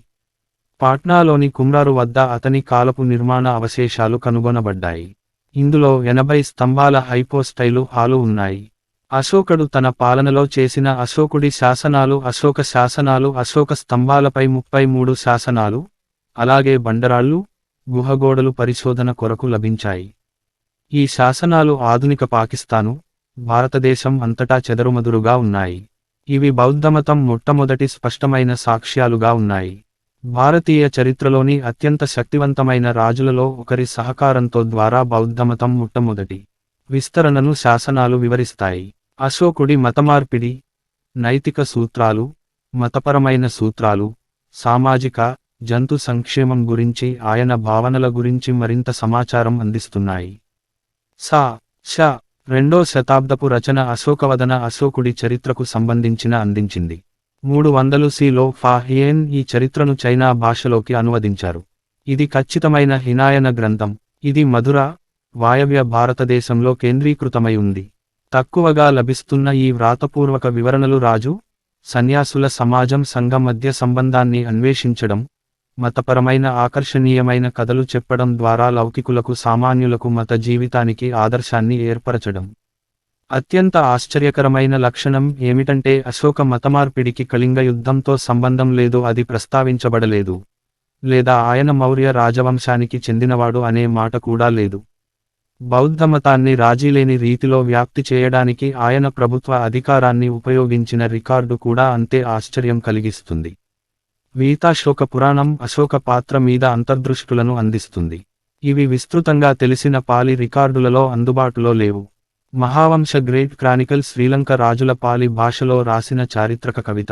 పాట్నాలోని కుమ్రారు వద్ద అతని కాలపు నిర్మాణ అవశేషాలు కనుగొనబడ్డాయి. ఇందులో 80 స్తంభాల హైపోస్టైలు హాలు ఉన్నాయి. అశోకుడు తన పాలనలో చేసిన అశోకుడి శాసనాలు, అశోక శాసనాలు, అశోక స్తంభాలపై 33 శాసనాలు, అలాగే బండరాళ్ళు, గుహగోడలు పరిశోధన కొరకు లభించాయి. ఈ శాసనాలు ఆధునిక పాకిస్తాను, భారతదేశం అంతటా చెదరుమదురుగా ఉన్నాయి. ఇవి బౌద్ధమతం మొట్టమొదటి స్పష్టమైన సాక్ష్యాలుగా ఉన్నాయి. భారతీయ చరిత్రలోని అత్యంత శక్తివంతమైన రాజులలో ఒకరి సహకారంతో ద్వారా బౌద్ధమతం మొట్టమొదటి విస్తరణను శాసనాలు వివరిస్తాయి. అశోకుడి మతమార్పిడి, నైతిక సూత్రాలు, మతపరమైన సూత్రాలు, సామాజిక, జంతు సంక్షేమం గురించి ఆయన భావనల గురించి మరింత సమాచారం అందిస్తున్నాయి. శ 2వ శతాబ్దపు రచన అశోకవదన అశోకుడి చరిత్రకు సంబంధించిన అందించింది. 300 ఫా హియన్ ఈ చరిత్రను చైనా భాషలోకి అనువదించారు. ఇది ఖచ్చితమైన హినాయన గ్రంథం. ఇది మధుర, వాయవ్య భారతదేశంలో కేంద్రీకృతమై ఉంది. తక్కువగా లభిస్తున్న ఈ వ్రాతపూర్వక వివరణలు రాజు, సన్యాసుల సమాజం సంఘం మధ్య సంబంధాన్ని అన్వేషించడం, మతపరమైన ఆకర్షణీయమైన కథలు చెప్పడం ద్వారా లౌకికులకు సామాన్యులకు మత జీవితానికి ఆదర్శాన్ని ఏర్పరచడం. అత్యంత ఆశ్చర్యకరమైన లక్షణం ఏమిటంటే అశోక మతమార్పిడికి కళింగ యుద్ధంతో సంబంధం లేదు, అది ప్రస్తావించబడలేదు, లేదా ఆయన మౌర్య రాజవంశానికి చెందినవాడు అనే మాట కూడా లేదు. బౌద్ధమతాన్ని రాజీలేని రీతిలో వ్యాప్తి చేయడానికి ఆయన ప్రభుత్వ అధికారాన్ని ఉపయోగించిన రికార్డు కూడా అంతే ఆశ్చర్యం కలిగిస్తుంది. వీతాశోక పురాణం అశోక పాత్ర మీద అంతర్దృష్టులను అందిస్తుంది. ఇవి విస్తృతంగా తెలిసిన పాలి రికార్డులలో అందుబాటులో లేవు. మహావంశ గ్రేట్ క్రానికల్ శ్రీలంక రాజుల పాలి భాషలో రాసిన చారిత్రక కవిత.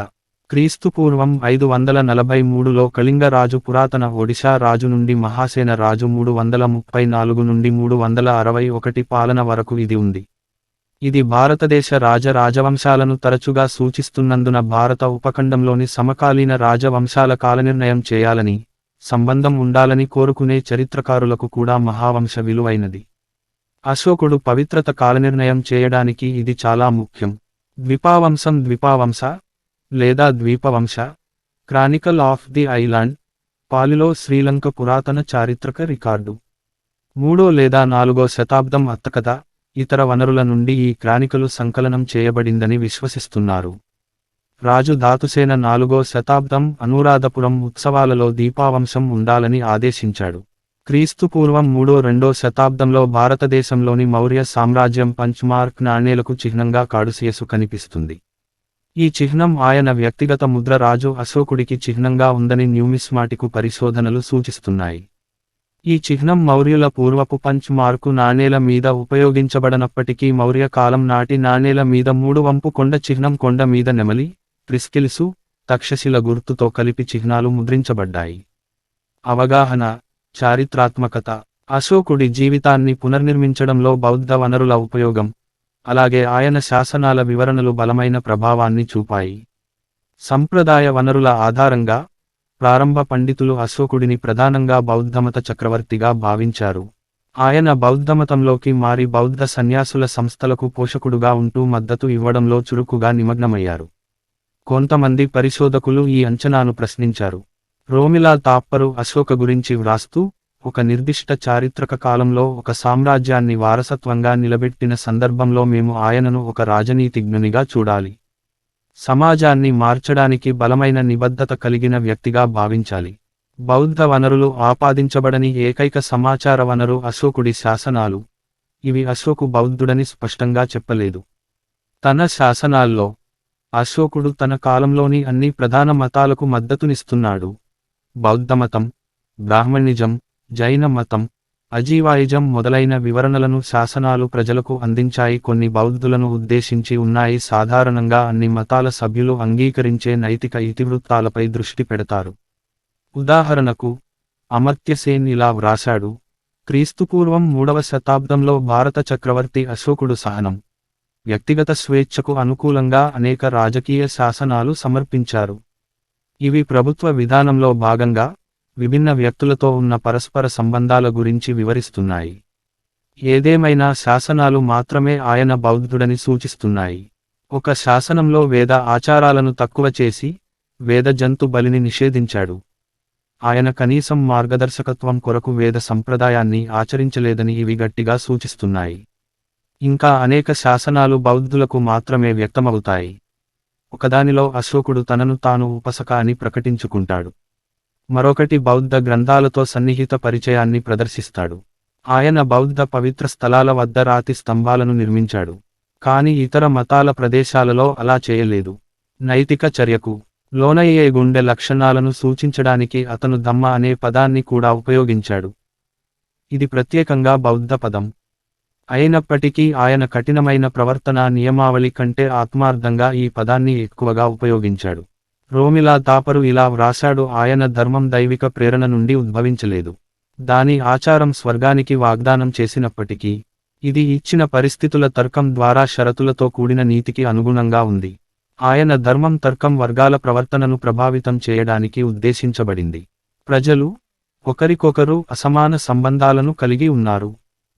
క్రీస్తుపూర్వం 543లో కళింగరాజు పురాతన ఒడిశా రాజు నుండి మహాసేన రాజు 334 నుండి 361 పాలన వరకు ఇది ఉంది. ఇది భారతదేశ రాజవంశాలను తరచుగా సూచిస్తున్నందున భారత ఉపఖండంలోని సమకాలీన రాజవంశాల కాలనిర్ణయం చేయాలని, సంబంధం ఉండాలని కోరుకునే చరిత్రకారులకు కూడా మహావంశ విలువైనది. అశోకుడు పవిత్రత కాలనిర్ణయం చేయడానికి ఇది చాలా ముఖ్యం. ద్వీపవంశ లేదా Dipavamsa chronicle of the island పాలిలో శ్రీలంక పురాతన చారిత్రక రికార్డు. 3వ లేదా 4వ శతాబ్దం అత్తకథ, ఇతర వనరుల నుండి ఈ క్రానికలు సంకలనం చేయబడిందని విశ్వసిస్తున్నారు. రాజు ధాతుసేన 4వ శతాబ్దం అనురాధపురం ఉత్సవాలలో దీపావంశం ఉండాలని ఆదేశించాడు. క్రీస్తుపూర్వం 3వ శతాబ్దంలో భారతదేశంలోని మౌర్య సామ్రాజ్యం పంచ్మార్క్ నాణేలకు చిహ్నంగా కాడుసియసు కనిపిస్తుంది. ఈ చిహ్నం ఆయన వ్యక్తిగత ముద్ర రాజు అశోకుడికి చిహ్నంగా ఉందని న్యూమిస్మాటికు పరిశోధనలు సూచిస్తున్నాయి. ఈ చిహ్నం మౌర్యుల పూర్వపు పంచ్ మార్కు నాణేల మీద ఉపయోగించబడనప్పటికీ మౌర్య కాలం నాటి నాణేల మీద 3 వంపు కొండ చిహ్నం, కొండ మీద నెమలి, ట్రిస్కిల్సు, తక్షశిల గుర్తుతో కలిపి చిహ్నాలు ముద్రించబడ్డాయి. అవగాహన, చారిత్రాత్మకత. అశోకుడి జీవితాన్ని పునర్నిర్మించడంలో బౌద్ధ వనరుల ఉపయోగం, అలాగే ఆయన శాసనాల వివరణలు బలమైన ప్రభావాన్ని చూపాయి. సంప్రదాయ వనరుల ఆధారంగా ప్రారంభ పండితులు అశోకుడిని ప్రధానంగా బౌద్ధమత చక్రవర్తిగా భావించారు. ఆయన బౌద్ధమతంలోకి మారి బౌద్ధ సన్యాసుల సంస్థలకు పోషకుడుగా ఉంటూ మద్దతు ఇవ్వడంలో చురుకుగా నిమగ్నమయ్యారు. కొంతమంది పరిశోధకులు ఈ అంచనాను ప్రశ్నించారు. రోమిలా తాప్పరు అశోక గురించి వ్రాస్తూ, ఒక నిర్దిష్ట చారిత్రక కాలంలో ఒక సామ్రాజ్యాన్ని వారసత్వంగా నిలబెట్టిన సందర్భంలో మేము ఆయనను ఒక రాజనీతిజ్ఞునిగా చూడాలి. సమాజాన్ని మార్చడానికి బలమైన నిబద్ధత కలిగిన వ్యక్తిగా భావించాలి. బౌద్ధ వనరులు ఆపాదించబడని ఏకైక సమాచార వనరు అశోకుడి శాసనాలు. ఇవి అశోకు బౌద్ధుడని స్పష్టంగా చెప్పలేదు. తన శాసనాల్లో అశోకుడు తన కాలంలోని అన్ని ప్రధాన మతాలకు మద్దతునిస్తున్నాడు. బౌద్ధమతం, బ్రాహ్మణిజం, జైన మతం, అజీవాయిజం మొదలైన వివరణలను శాసనాలు ప్రజలకు అందించాయి. కొన్ని బౌద్ధులను ఉద్దేశించి ఉన్నాయి. సాధారణంగా అన్ని మతాల సభ్యులు అంగీకరించే నైతిక ఇతివృత్తాలపై దృష్టి పెడతారు. ఉదాహరణకు, అమర్త్యసేన్ ఇలా వ్రాశాడు: క్రీస్తుపూర్వం 3వ శతాబ్దంలో భారత చక్రవర్తి అశోకుడు సహనం, వ్యక్తిగత స్వేచ్ఛకు అనుకూలంగా అనేక రాజకీయ శాసనాలు సమర్పించారు. ఇవి ప్రభుత్వ విధానంలో భాగంగా విభిన్న వ్యక్తులతో ఉన్న పరస్పర సంబంధాల గురించి వివరిస్తున్నాయి. ఏదేమైనా శాసనాలు మాత్రమే ఆయన బౌద్ధుడని సూచిస్తున్నాయి. ఒక శాసనంలో వేద ఆచారాలను తక్కువ చేసి, వేద జంతు బలిని నిషేధించాడు. ఆయన కనీసం మార్గదర్శకత్వం కొరకు వేద సంప్రదాయాన్ని ఆచరించలేదని ఇవి గట్టిగా సూచిస్తున్నాయి. ఇంకా అనేక శాసనాలు బౌద్ధులకు మాత్రమే వ్యక్తమవుతాయి. ఒకదానిలో అశోకుడు తనను తాను ఉపసక అని ప్రకటించుకుంటాడు. మరొకటి బౌద్ధ గ్రంథాలతో సన్నిహిత పరిచయాన్ని ప్రదర్శిస్తాడు. ఆయన బౌద్ధ పవిత్ర స్థలాల వద్ద రాతి స్తంభాలను నిర్మించాడు. కాని ఇతర మతాల ప్రదేశాలలో అలా చేయలేదు. నైతిక చర్యకు లోనయ్యే గుండె లక్షణాలను సూచించడానికి అతను ధమ్మ అనే పదాన్ని కూడా ఉపయోగించాడు. ఇది ప్రత్యేకంగా బౌద్ధ పదం అయినప్పటికీ ఆయన కఠినమైన ప్రవర్తనా నియమావళి కంటే ఆత్మార్థంగా ఈ పదాన్ని ఎక్కువగా ఉపయోగించాడు. రోమిలా తాపరు ఇలా వ్రాశాడు: ఆయన ధర్మం దైవిక ప్రేరణ నుండి ఉద్భవించలేదు. దాని ఆచారం స్వర్గానికి వాగ్దానం చేసినప్పటికీ, ఇది ఇచ్చిన పరిస్థితుల తర్కం ద్వారా షరతులతో కూడిన నీతికి అనుగుణంగా ఉంది. ఆయన ధర్మం తర్కం వర్గాల ప్రవర్తనను ప్రభావితం చేయడానికి ఉద్దేశించబడింది. ప్రజలు ఒకరికొకరు అసమాన సంబంధాలను కలిగి ఉన్నారు.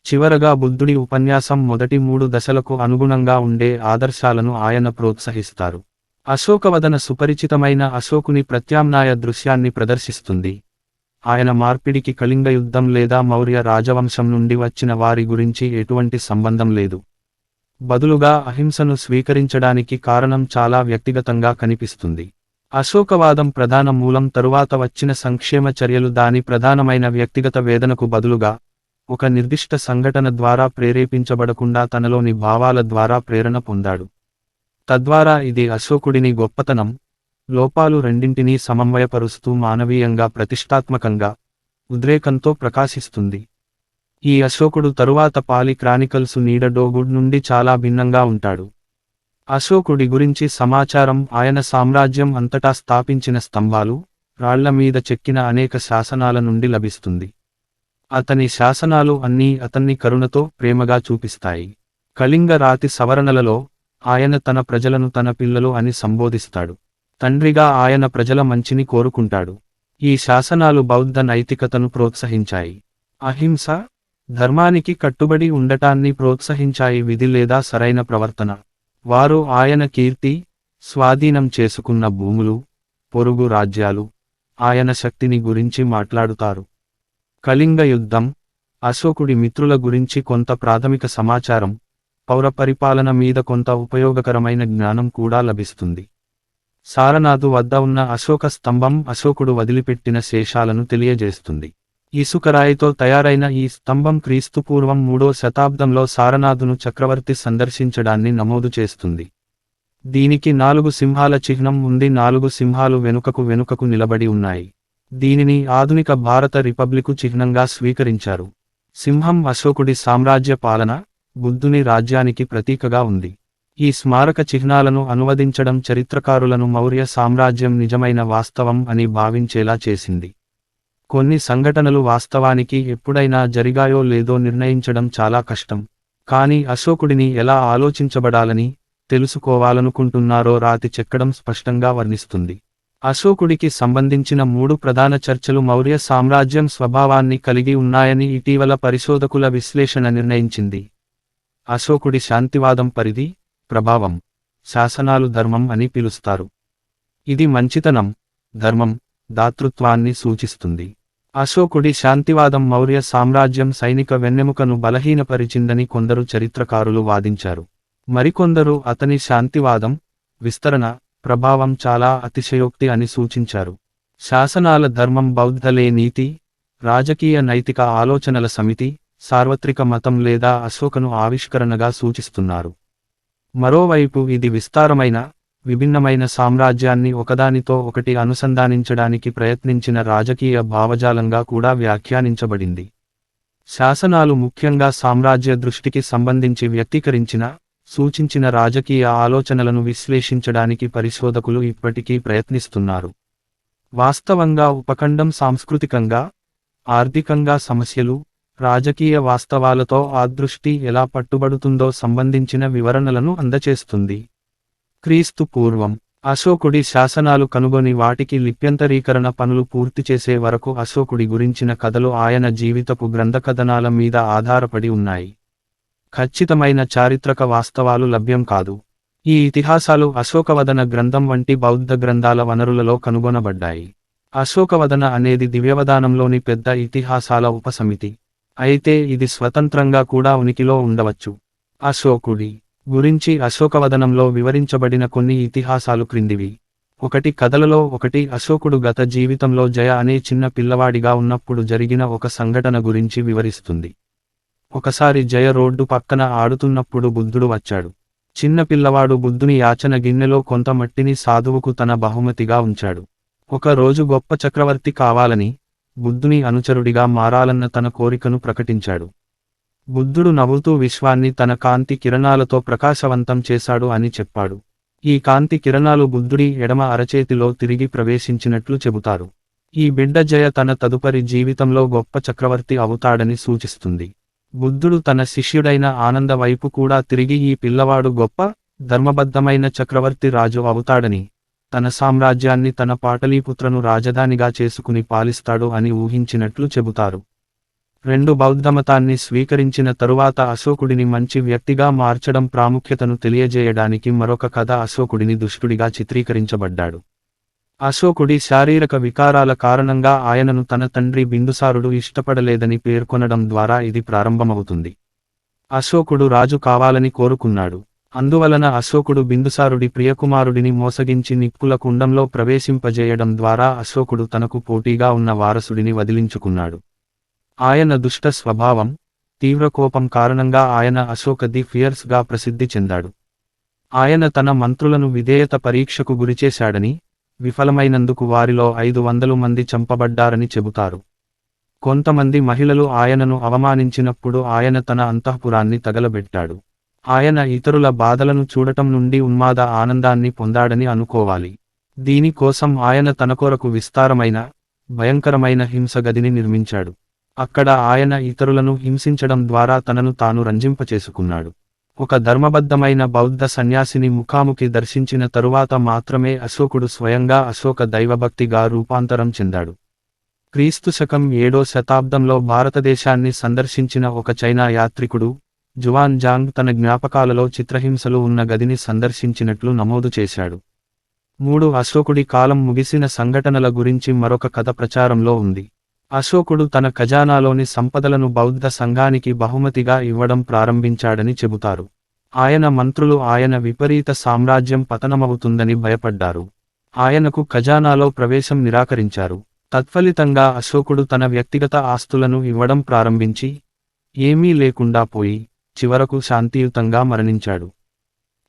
చివరగా బుద్ధుడి ఉపన్యాసం మొదటి 3 దశలకు అనుగుణంగా ఉండే ఆదర్శాలను ఆయన ప్రోత్సహిస్తారు. అశోకవదన సుపరిచితమైన అశోకుని ప్రత్యామ్నాయ దృశ్యాన్ని ప్రదర్శిస్తుంది. ఆయన మార్పిడికి కళింగ యుద్ధం లేదా మౌర్య రాజవంశం నుండి వచ్చిన వారి గురించి ఎటువంటి సంబంధం లేదు. బదులుగా అహింసను స్వీకరించడానికి కారణం చాలా వ్యక్తిగతంగా కనిపిస్తుంది. అశోకవాదం ప్రధాన మూలం తరువాత వచ్చిన సంక్షేమ చర్యలు దాని ప్రధానమైన వ్యక్తిగత వేదనకు బదులుగా, ఒక నిర్దిష్ట సంఘటన ద్వారా ప్రేరేపించబడకుండా తనలోని భావాల ద్వారా ప్రేరణ పొందాడు. తద్వారా ఇది అశోకుడిని గొప్పతనం, లోపాలు రెండింటినీ సమన్వయపరుస్తూ మానవీయంగా ప్రతిష్టాత్మకంగా, ఉద్రేకంతో ప్రకాశిస్తుంది. ఈ అశోకుడు తరువాత పాలి క్రానికల్సు నీడడోగుడ్ నుండి చాలా భిన్నంగా ఉంటాడు. అశోకుడి గురించి సమాచారం ఆయన సామ్రాజ్యం అంతటా స్థాపించిన స్తంభాలు, రాళ్ల మీద చెక్కిన అనేక శాసనాల నుండి లభిస్తుంది. అతని శాసనాలు అన్నీ అతన్ని కరుణతో ప్రేమగా చూపిస్తాయి. కళింగ రాతి సవరణలలో ఆయన తన ప్రజలను తన పిల్లలు అని సంబోధిస్తాడు. తండ్రిగా ఆయన ప్రజల మంచిని కోరుకుంటాడు. ఈ శాసనాలు బౌద్ధ నైతికతను ప్రోత్సహించాయి. అహింస, ధర్మానికి కట్టుబడి ఉండటాన్ని ప్రోత్సహించాయి. విధి లేదా సరైన ప్రవర్తన. వారు ఆయన కీర్తి, స్వాధీనం చేసుకున్న భూములు, పొరుగు రాజ్యాలు, ఆయన శక్తిని గురించి మాట్లాడుతారు. కళింగ యుద్ధం, అశోకుడి మిత్రుల గురించి కొంత ప్రాథమిక సమాచారం, పౌర పరిపాలన మీద కొంత ఉపయోగకరమైన జ్ఞానం కూడా లభిస్తుంది. సారనాథు వద్ద ఉన్న అశోక స్తంభం అశోకుడు వదిలిపెట్టిన శేషాలను తెలియజేస్తుంది. ఇసుకరాయితో తయారైన ఈ స్తంభం క్రీస్తుపూర్వం 3వ శతాబ్దంలో సారనాథును చక్రవర్తి సందర్శించడాన్ని నమోదు చేస్తుంది. దీనికి 4 సింహాల చిహ్నం ఉంది. 4 సింహాలు వెనుకకు నిలబడి ఉన్నాయి. దీనిని ఆధునిక భారత రిపబ్లికు చిహ్నంగా స్వీకరించారు. సింహం అశోకుడి సామ్రాజ్య పాలన, బుద్ధుని రాజ్యానికి ప్రతీకగా ఉంది. ఈ స్మారక చిహ్నాలను అనువదించడం చరిత్రకారులను మౌర్య సామ్రాజ్యం నిజమైన వాస్తవం అని భావించేలా చేసింది. కొన్ని సంఘటనలు వాస్తవానికి ఎప్పుడైనా జరిగాయో లేదో నిర్ణయించడం చాలా కష్టం. కానీ అశోకుడిని ఎలా ఆలోచించబడాలని తెలుసుకోవాలనుకుంటున్నారో రాతి చెక్కడం స్పష్టంగా వర్ణిస్తుంది. అశోకుడికి సంబంధించిన 3 ప్రధాన చర్చలు మౌర్య సామ్రాజ్యం స్వభావాన్ని కలిగి ఉన్నాయని ఇటీవల పరిశోధకుల విశ్లేషణ నిర్ణయించింది. అశోకుడి శాంతివాదం పరిధి, ప్రభావం. శాసనాలు ధర్మం అని పిలుస్తారు. ఇది మంచితనం, ధర్మం, దాతృత్వాన్ని సూచిస్తుంది. అశోకుడి శాంతివాదం మౌర్య సామ్రాజ్యం సైనిక వెన్నెముకను బలహీనపరిచిందని కొందరు చరిత్రకారులు వాదించారు. మరికొందరు అతని శాంతివాదం, విస్తరణ, ప్రభావం చాలా అతిశయోక్తి అని సూచించారు. శాసనాల ధర్మం బౌద్ధలే నీతి, రాజకీయ నైతిక ఆలోచనల సమితి, సార్వత్రిక మతం లేదా అశోకను ఆవిష్కరణగా సూచిస్తున్నారు. మరోవైపు ఇది విస్తారమైన, విభిన్నమైన సామ్రాజ్యాన్ని ఒకదానితో ఒకటి అనుసంధానించడానికి ప్రయత్నించిన రాజకీయ భావజాలంగా కూడా వ్యాఖ్యానించబడింది. శాసనాలు ముఖ్యంగా సామ్రాజ్య దృష్టికి సంబంధించి వ్యక్తీకరించిన, సూచించిన రాజకీయ ఆలోచనలను విశ్లేషించడానికి పరిశోధకులు ఇప్పటికీ ప్రయత్నిస్తున్నారు. వాస్తవంగా ఉపఖండం సాంస్కృతికంగా, ఆర్థికంగా సమస్యలు, రాజకీయ వాస్తవాలతో ఆ దృష్టి ఎలా పట్టుబడుతుందో సంబంధించిన వివరణలను అందచేస్తుంది. క్రీస్తు పూర్వం అశోకుడి శాసనాలు కనుగొని వాటికి లిప్యంతరీకరణ పనులు పూర్తి చేసే వరకు అశోకుడి గురించిన కథలు ఆయన జీవితపు గ్రంథకథనాల మీద ఆధారపడి ఉన్నాయి. ఖచ్చితమైన చారిత్రక వాస్తవాలు లభ్యం కాదు. ఈ ఇతిహాసాలు అశోకవదన గ్రంథం వంటి బౌద్ధ గ్రంథాల వనరులలో కనుగొనబడ్డాయి. అశోకవదన అనేది దివ్యవదానంలోని పెద్ద ఇతిహాసాల ఉపసమితి. అయితే ఇది స్వతంత్రంగా కూడా ఉనికిలో ఉండవచ్చు. అశోకుడి గురించి అశోకవదనంలో వివరించబడిన కొన్ని ఇతిహాసాలు క్రిందివి. 1 కథలలో 1 అశోకుడు గత జీవితంలో జయ అనే చిన్న పిల్లవాడిగా ఉన్నప్పుడు జరిగిన ఒక సంఘటన గురించి వివరిస్తుంది. ఒకసారి జయ రోడ్డు పక్కన ఆడుతున్నప్పుడు బుద్ధుడు వచ్చాడు. చిన్న పిల్లవాడు బుద్ధుని యాచన గిన్నెలో కొంత మట్టిని సాధువుకు తన బహుమతిగా ఉంచాడు. ఒక రోజు గొప్ప చక్రవర్తి కావాలని, బుద్ధుని అనుచరుడిగా మారాలన్న తన కోరికను ప్రకటించాడు. బుద్ధుడు నవ్వుతూ విశ్వాన్ని తన కాంతి కిరణాలతో ప్రకాశవంతం చేశాడు అని చెప్పాడు. ఈ కాంతి కిరణాలు బుద్ధుడి ఎడమ అరచేతిలో తిరిగి ప్రవేశించినట్లు చెబుతారు. ఈ బిడ్డ జయ తన తదుపరి జీవితంలో గొప్ప చక్రవర్తి అవుతాడని సూచిస్తుంది. బుద్ధుడు తన శిష్యుడైన ఆనంద వైపు కూడా తిరిగి ఈ పిల్లవాడు గొప్ప, ధర్మబద్ధమైన చక్రవర్తి రాజు అవుతాడని, తన సామ్రాజ్యాన్ని తన పాటలీపుత్రను రాజధానిగా చేసుకుని పాలిస్తాడు అని ఊహించినట్లు చెబుతారు. 2 బౌద్ధమతాన్ని స్వీకరించిన తరువాత అశోకుడిని మంచి వ్యక్తిగా మార్చడం ప్రాముఖ్యతను తెలియజేయడానికి మరొక కథ అశోకుడిని దుష్టుడిగా చిత్రీకరించబడ్డాడు. అశోకుడి శారీరక వికారాల కారణంగా ఆయనను తన తండ్రి బిందుసారుడు ఇష్టపడలేదని పేర్కొనడం ద్వారా ఇది ప్రారంభమవుతుంది. అశోకుడు రాజు కావాలని కోరుకున్నాడు. అందువలన అశోకుడు బిందుసారుడి ప్రియకుమారుడిని మోసగించి నిప్పుల కుండంలో ప్రవేశింపజేయడం ద్వారా అశోకుడు తనకు పోటీగా ఉన్న వారసుడిని వదిలించుకున్నాడు. ఆయన దుష్ట స్వభావం, తీవ్ర కోపం కారణంగా ఆయన అశోక ది ఫియర్స్గా ప్రసిద్ధి చెందాడు. ఆయన తన మంత్రులను విధేయత పరీక్షకు గురిచేశాడని, విఫలమైనందుకు వారిలో 500 మంది చంపబడ్డారని చెబుతారు. కొంతమంది మహిళలు ఆయనను అవమానించినప్పుడు ఆయన తన అంతఃపురాన్ని తగలబెట్టాడు. ఆయన ఇతరుల బాధలను చూడటం నుండి ఉన్మాద ఆనందాన్ని పొందాడని అనుకోవాలి. దీని కోసం ఆయన తన కొరకు విస్తారమైన, భయంకరమైన హింస గదిని నిర్మించాడు. అక్కడ ఆయన ఇతరులను హింసించడం ద్వారా తనను తాను రంజింపచేసుకున్నాడు. ఒక ధర్మబద్ధమైన బౌద్ధ సన్యాసిని ముఖాముఖి దర్శించిన తరువాత మాత్రమే అశోకుడు స్వయంగా అశోక దైవభక్తిగా రూపాంతరం చెందాడు. క్రీస్తు శకం 7వ శతాబ్దంలో భారతదేశాన్ని సందర్శించిన ఒక చైనా యాత్రికుడు, జువాన్ జాంగ్ తన జ్ఞాపకాలలో చిత్రహింసలు ఉన్న గదిని సందర్శించినట్లు నమోదు చేశాడు. 3 అశోకుడి కాలం ముగిసిన సంఘటనల గురించి మరొక కథ ప్రచారంలో ఉంది. అశోకుడు తన ఖజానాలోని సంపదలను బౌద్ధ సంఘానికి బహుమతిగా ఇవ్వడం ప్రారంభించాడని చెబుతారు. ఆయన మంత్రులు ఆయన విపరీత సామ్రాజ్యం పతనమవుతుందని భయపడ్డారు. ఆయనకు ఖజానాలో ప్రవేశం నిరాకరించారు. తత్ఫలితంగా అశోకుడు తన వ్యక్తిగత ఆస్తులను ఇవ్వడం ప్రారంభించి, ఏమీ లేకుండా పోయి, చివరకు శాంతియుతంగా మరణించాడు.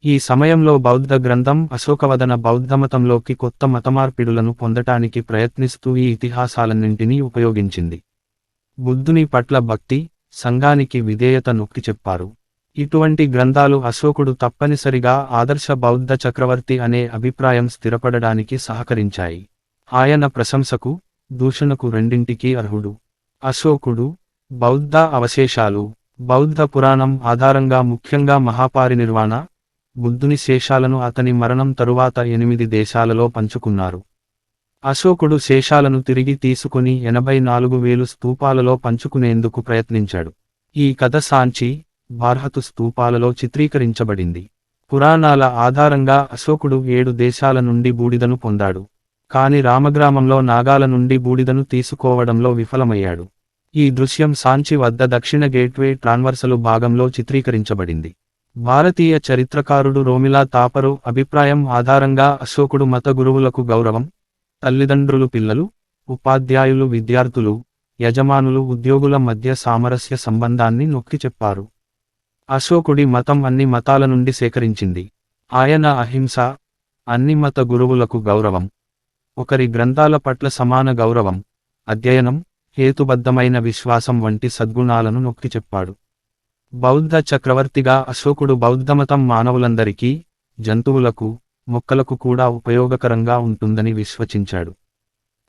ఈ సమయంలో బౌద్ధ గ్రంథం అశోకవదన బౌద్ధమతంలోకి కొత్త మతమార్పిడులను పొందటానికి ప్రయత్నిస్తూ ఈ ఇతిహాసాలన్నింటినీ ఉపయోగించింది. బుద్ధుని పట్ల భక్తి, సంఘానికి విధేయత నొక్కి చెప్పారు. ఇటువంటి గ్రంథాలు అశోకుడు తప్పనిసరిగా ఆదర్శ బౌద్ధ చక్రవర్తి అనే అభిప్రాయం స్థిరపడడానికి సహకరించాయి. ఆయన ప్రశంసకు, దూషణకు రెండింటికీ అర్హుడు. అశోకుడు, బౌద్ధ అవశేషాలు. బౌద్ధ పురాణం ఆధారంగా ముఖ్యంగా మహాపారినిర్వాణ, బుద్ధుని శేషాలను అతని మరణం తరువాత 8 దేశాలలో పంచుకున్నారు. అశోకుడు శేషాలను తిరిగి తీసుకుని 84,000 స్తూపాలలో పంచుకునేందుకు ప్రయత్నించాడు. ఈ కథ సాంచి, బార్హతు స్తూపాలలో చిత్రీకరించబడింది. పురాణాల ఆధారంగా అశోకుడు 7 దేశాల నుండి బూడిదను పొందాడు. కాని రామగ్రామంలో నాగాల నుండి బూడిదను తీసుకోవడంలో విఫలమయ్యాడు. ఈ దృశ్యం సాంచి వద్ద దక్షిణ గేట్వే ట్రాన్వర్సలు భాగంలో చిత్రీకరించబడింది. భారతీయ చరిత్రకారుడు రోమిలా తాపరు అభిప్రాయం ఆధారంగా అశోకుడు మత గురువులకు గౌరవం, తల్లిదండ్రులు పిల్లలు, ఉపాధ్యాయులు విద్యార్థులు, యజమానులు ఉద్యోగుల మధ్య సామరస్య సంబంధాన్ని నొక్కి చెప్పారు. అశోకుడి మతం అన్ని మతాల నుండి సేకరించింది. ఆయన అహింస, అన్ని మత గురువులకు గౌరవం, ఒకరి గ్రంథాల పట్ల సమాన గౌరవం, అధ్యయనం, హేతుబద్ధమైన విశ్వాసం వంటి సద్గుణాలను నొక్కి చెప్పాడు. బౌద్ధ చక్రవర్తిగా అశోకుడు బౌద్ధమతం మానవులందరికీ, జంతువులకు, మొక్కలకు కూడా ఉపయోగకరంగా ఉంటుందని విశ్వసించాడు.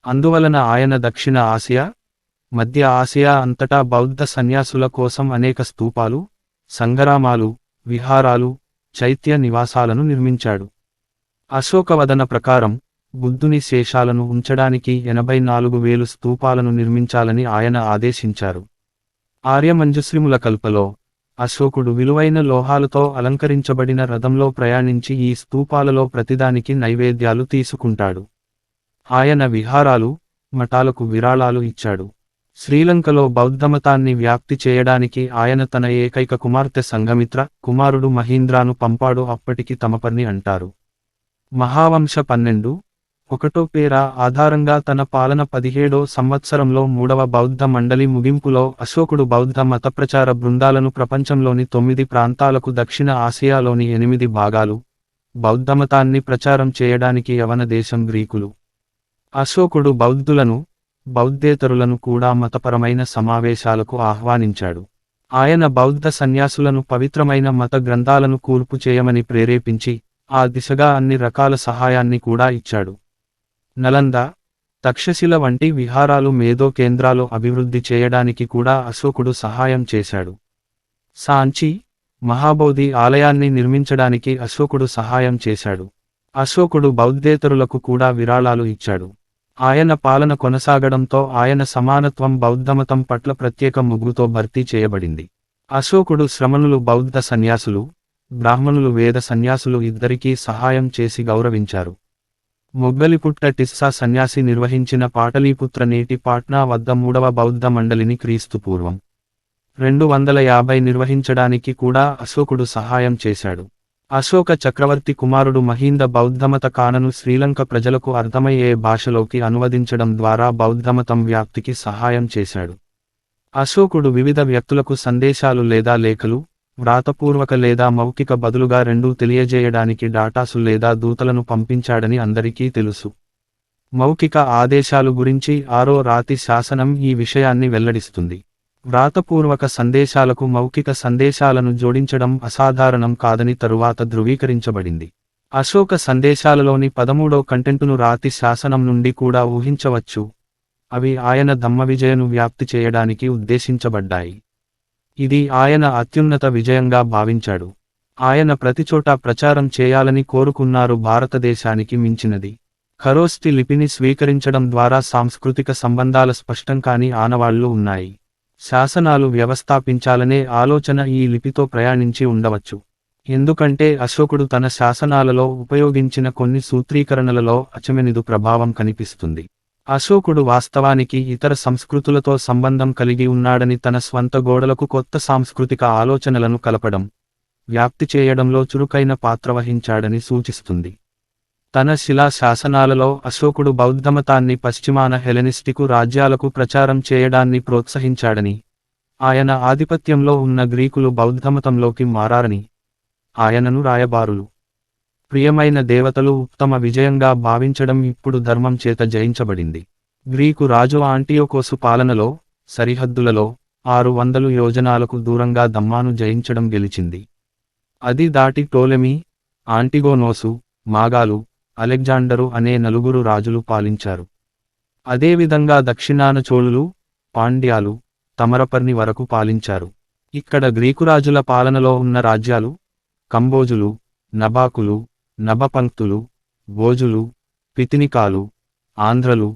అందువలన ఆయన దక్షిణ ఆసియా, మధ్య ఆసియా అంతటా బౌద్ధ సన్యాసుల కోసం అనేక స్తూపాలు, సంగరామాలు, విహారాలు, చైత్య నివాసాలను నిర్మించాడు. అశోకవదన ప్రకారం, బుద్ధుని శేషాలను ఉంచడానికి 84,000 స్తూపాలను నిర్మించాలని ఆయన ఆదేశించారు. ఆర్యమంజుశ్రీముల కల్పలో, అశోకుడు విలువైన లోహాలతో అలంకరించబడిన రథంలో ప్రయాణించి ఈ స్తూపాలలో ప్రతిదానికి నైవేద్యాలు తీసుకుంటాడు. ఆయన విహారాలు, మఠాలకు విరాళాలు ఇచ్చాడు. శ్రీలంకలో బౌద్ధమతాన్ని వ్యాప్తి చేయడానికి ఆయన తన ఏకైక కుమార్తె సంఘమిత్ర కుమారుడు మహీంద్రాను పంపాడు. అప్పటికి తమపర్ని అంటారు. మహావంశ 12:1 పేర ఆధారంగా తన పాలన 17వ సంవత్సరంలో 3వ బౌద్ధ మండలి ముగింపులో అశోకుడు బౌద్ధ మతప్రచార బృందాలను ప్రపంచంలోని 9 ప్రాంతాలకు దక్షిణ ఆసియాలోని 8 భాగాలు, బౌద్ధమతాన్ని ప్రచారం చేయడానికి యవన దేశం గ్రీకులు. అశోకుడు బౌద్ధులను, బౌద్ధేతరులను కూడా మతపరమైన సమావేశాలకు ఆహ్వానించాడు. ఆయన బౌద్ధ సన్యాసులను పవిత్రమైన మత గ్రంథాలను కూర్పు చేయమని ప్రేరేపించి, ఆ దిశగా అన్ని రకాల సహాయాన్ని కూడా ఇచ్చాడు. నలంద, తక్షశిల వంటి విహారాలు మేధో కేంద్రాలు అభివృద్ధి చేయడానికి కూడా అశోకుడు సహాయం చేశాడు. సాంచి, మహాబోధి ఆలయాన్ని నిర్మించడానికి అశోకుడు సహాయం చేశాడు. అశోకుడు బౌద్ధేతరులకు కూడా విరాళాలు ఇచ్చాడు. ఆయన పాలన కొనసాగడంతో ఆయన సమానత్వం బౌద్ధమతం పట్ల ప్రత్యేక మొగ్గుతో భర్తీ చేయబడింది. అశోకుడు శ్రమణులు బౌద్ధ సన్యాసులు, బ్రాహ్మణులు వేద సన్యాసులు ఇద్దరికీ సహాయం చేసి గౌరవించారు. మొగ్గలిపుట్ట టిస్సా సన్యాసి నిర్వహించిన పాటలీపుత్ర నేటి పాట్నా వద్ద 3వ బౌద్ధ మండలిని క్రీస్తుపూర్వం 250 నిర్వహించడానికి కూడా అశోకుడు సహాయం చేశాడు. అశోక చక్రవర్తి కుమారుడు మహీంద బౌద్ధమత కానను శ్రీలంక ప్రజలకు అర్థమయ్యే భాషలోకి అనువదించడం ద్వారా బౌద్ధమతం వ్యాప్తికి సహాయం చేశాడు. అశోకుడు వివిధ వ్యక్తులకు సందేశాలు లేదా లేఖలు, వ్రాతపూర్వక లేదా మౌఖిక బదులుగా రెండూ తెలియజేయడానికి డాటాసు లేదా దూతలను పంపించాడని అందరికీ తెలుసు. మౌఖిక ఆదేశాలు గురించి 6వ రాతి శాసనం ఈ విషయాన్ని వెల్లడిస్తుంది. వ్రాతపూర్వక సందేశాలకు మౌఖిక సందేశాలను జోడించడం అసాధారణం కాదని తరువాత ధృవీకరించబడింది. అశోక సందేశాలలోని 13వ కంటెంటును రాతి శాసనం నుండి కూడా ఊహించవచ్చు. అవి ఆయన ధమ్మవిజయను వ్యాప్తి చేయడానికి ఉద్దేశించబడ్డాయి. ఇది ఆయన అత్యున్నత విజయంగా భావించాడు. ఆయన ప్రతిచోటా ప్రచారం చేయాలని కోరుకున్నారు. భారతదేశానికి మించినది. ఖరోష్టి లిపిని స్వీకరించడం ద్వారా సాంస్కృతిక సంబంధాల స్పష్టం కాని ఆనవాళ్లు ఉన్నాయి. శాసనాలు వ్యవస్థాపించాలనే ఆలోచన ఈ లిపితో ప్రయాణించి ఉండవచ్చు. ఎందుకంటే అశోకుడు తన శాసనాలలో ఉపయోగించిన కొన్ని సూత్రీకరణలలో అచమెనిదు ప్రభావం కనిపిస్తుంది. అశోకుడు వాస్తవానికి ఇతర సంస్కృతులతో సంబంధం కలిగి ఉన్నాడని, తన స్వంత గోడలకు కొత్త సాంస్కృతిక ఆలోచనలను కలపడం, వ్యాప్తి చేయడంలో చురుకైన పాత్ర వహించాడని సూచిస్తుంది. తన శిలా శాసనాలలో అశోకుడు బౌద్ధమతాన్ని పశ్చిమాన హెలెనిస్టికు రాజ్యాలకు ప్రచారం చేయడాన్ని ప్రోత్సహించాడని, ఆయన ఆధిపత్యంలో ఉన్న గ్రీకులు బౌద్ధమతంలోకి మారారని, ఆయనను రాయబారులు ప్రియమైన దేవతలు ఉత్తమ విజయంగా భావించడం ఇప్పుడు ధర్మం చేత జయించబడింది. గ్రీకు రాజు ఆంటియోకోసు పాలనలో సరిహద్దులలో 600 యోజనాలకు దూరంగా దమ్మాను జయించడం గెలిచింది. అది దాటి టోలెమీ, ఆంటిగోనోసు, మాగాలు, అలెగ్జాండరు అనే 4 రాజులు పాలించారు. అదేవిధంగా దక్షిణాన చోళులు, పాండ్యాలు, తమరపర్ని వరకు పాలించారు. ఇక్కడ గ్రీకురాజుల పాలనలో ఉన్న రాజ్యాలు కంబోజులు, నబాకులు, నబపంక్తులు, భోజులు, పితినికాలు, ఆంధ్రలు,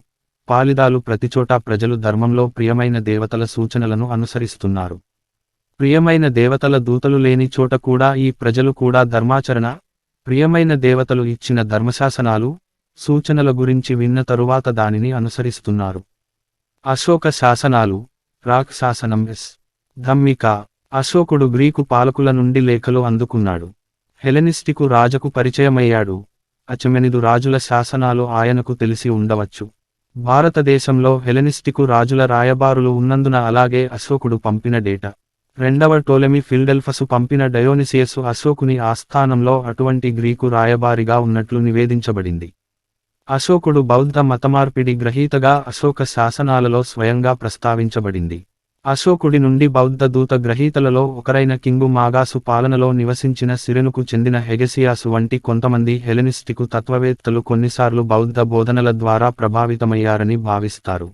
పాలిదాలు. ప్రతిచోటా ప్రజలు ధర్మంలో ప్రియమైన దేవతల సూచనలను అనుసరిస్తున్నారు. ప్రియమైన దేవతల దూతలు లేని చోట కూడా ఈ ప్రజలు కూడా ధర్మాచరణ, ప్రియమైన దేవతలు ఇచ్చిన ధర్మశాసనాలు, సూచనల గురించి విన్న తరువాత దానిని అనుసరిస్తున్నారు. అశోక శాసనాలు. రాక్ శాసనం ఎస్. ధమ్మిక. అశోకుడు గ్రీకు పాలకుల నుండి లేఖలు అందుకున్నాడు. హెలెనిస్టికు రాజకు పరిచయమయ్యాడు. అచమెనిదు రాజుల శాసనాలు ఆయనకు తెలిసి ఉండవచ్చు. భారతదేశంలో హెలెనిస్టికు రాజుల రాయబారులు ఉన్నందున, అలాగే అశోకుడు పంపిన డేటా. 2వ టోలెమీ ఫిల్డెల్ఫసు పంపిన డయోనిసియసు అశోకుని ఆస్థానంలో అటువంటి గ్రీకు రాయబారిగా ఉన్నట్లు నివేదించబడింది. అశోకుడు బౌద్ధ మతమార్పిడి గ్రహీతగా అశోక శాసనాలలో స్వయంగా ప్రస్తావించబడింది. అశోకుడి నుండి బౌద్ధ దూత గ్రహీతలలో ఒకరైన కింగు మాగాసు పాలనలో నివసించిన సిరెనుకు చెందిన హెగెసియాసు వంటి కొంతమంది హెలెనిస్టికు తత్వవేత్తలు కొన్నిసార్లు బౌద్ధ బోధనల ద్వారా ప్రభావితమయ్యారని భావిస్తారు.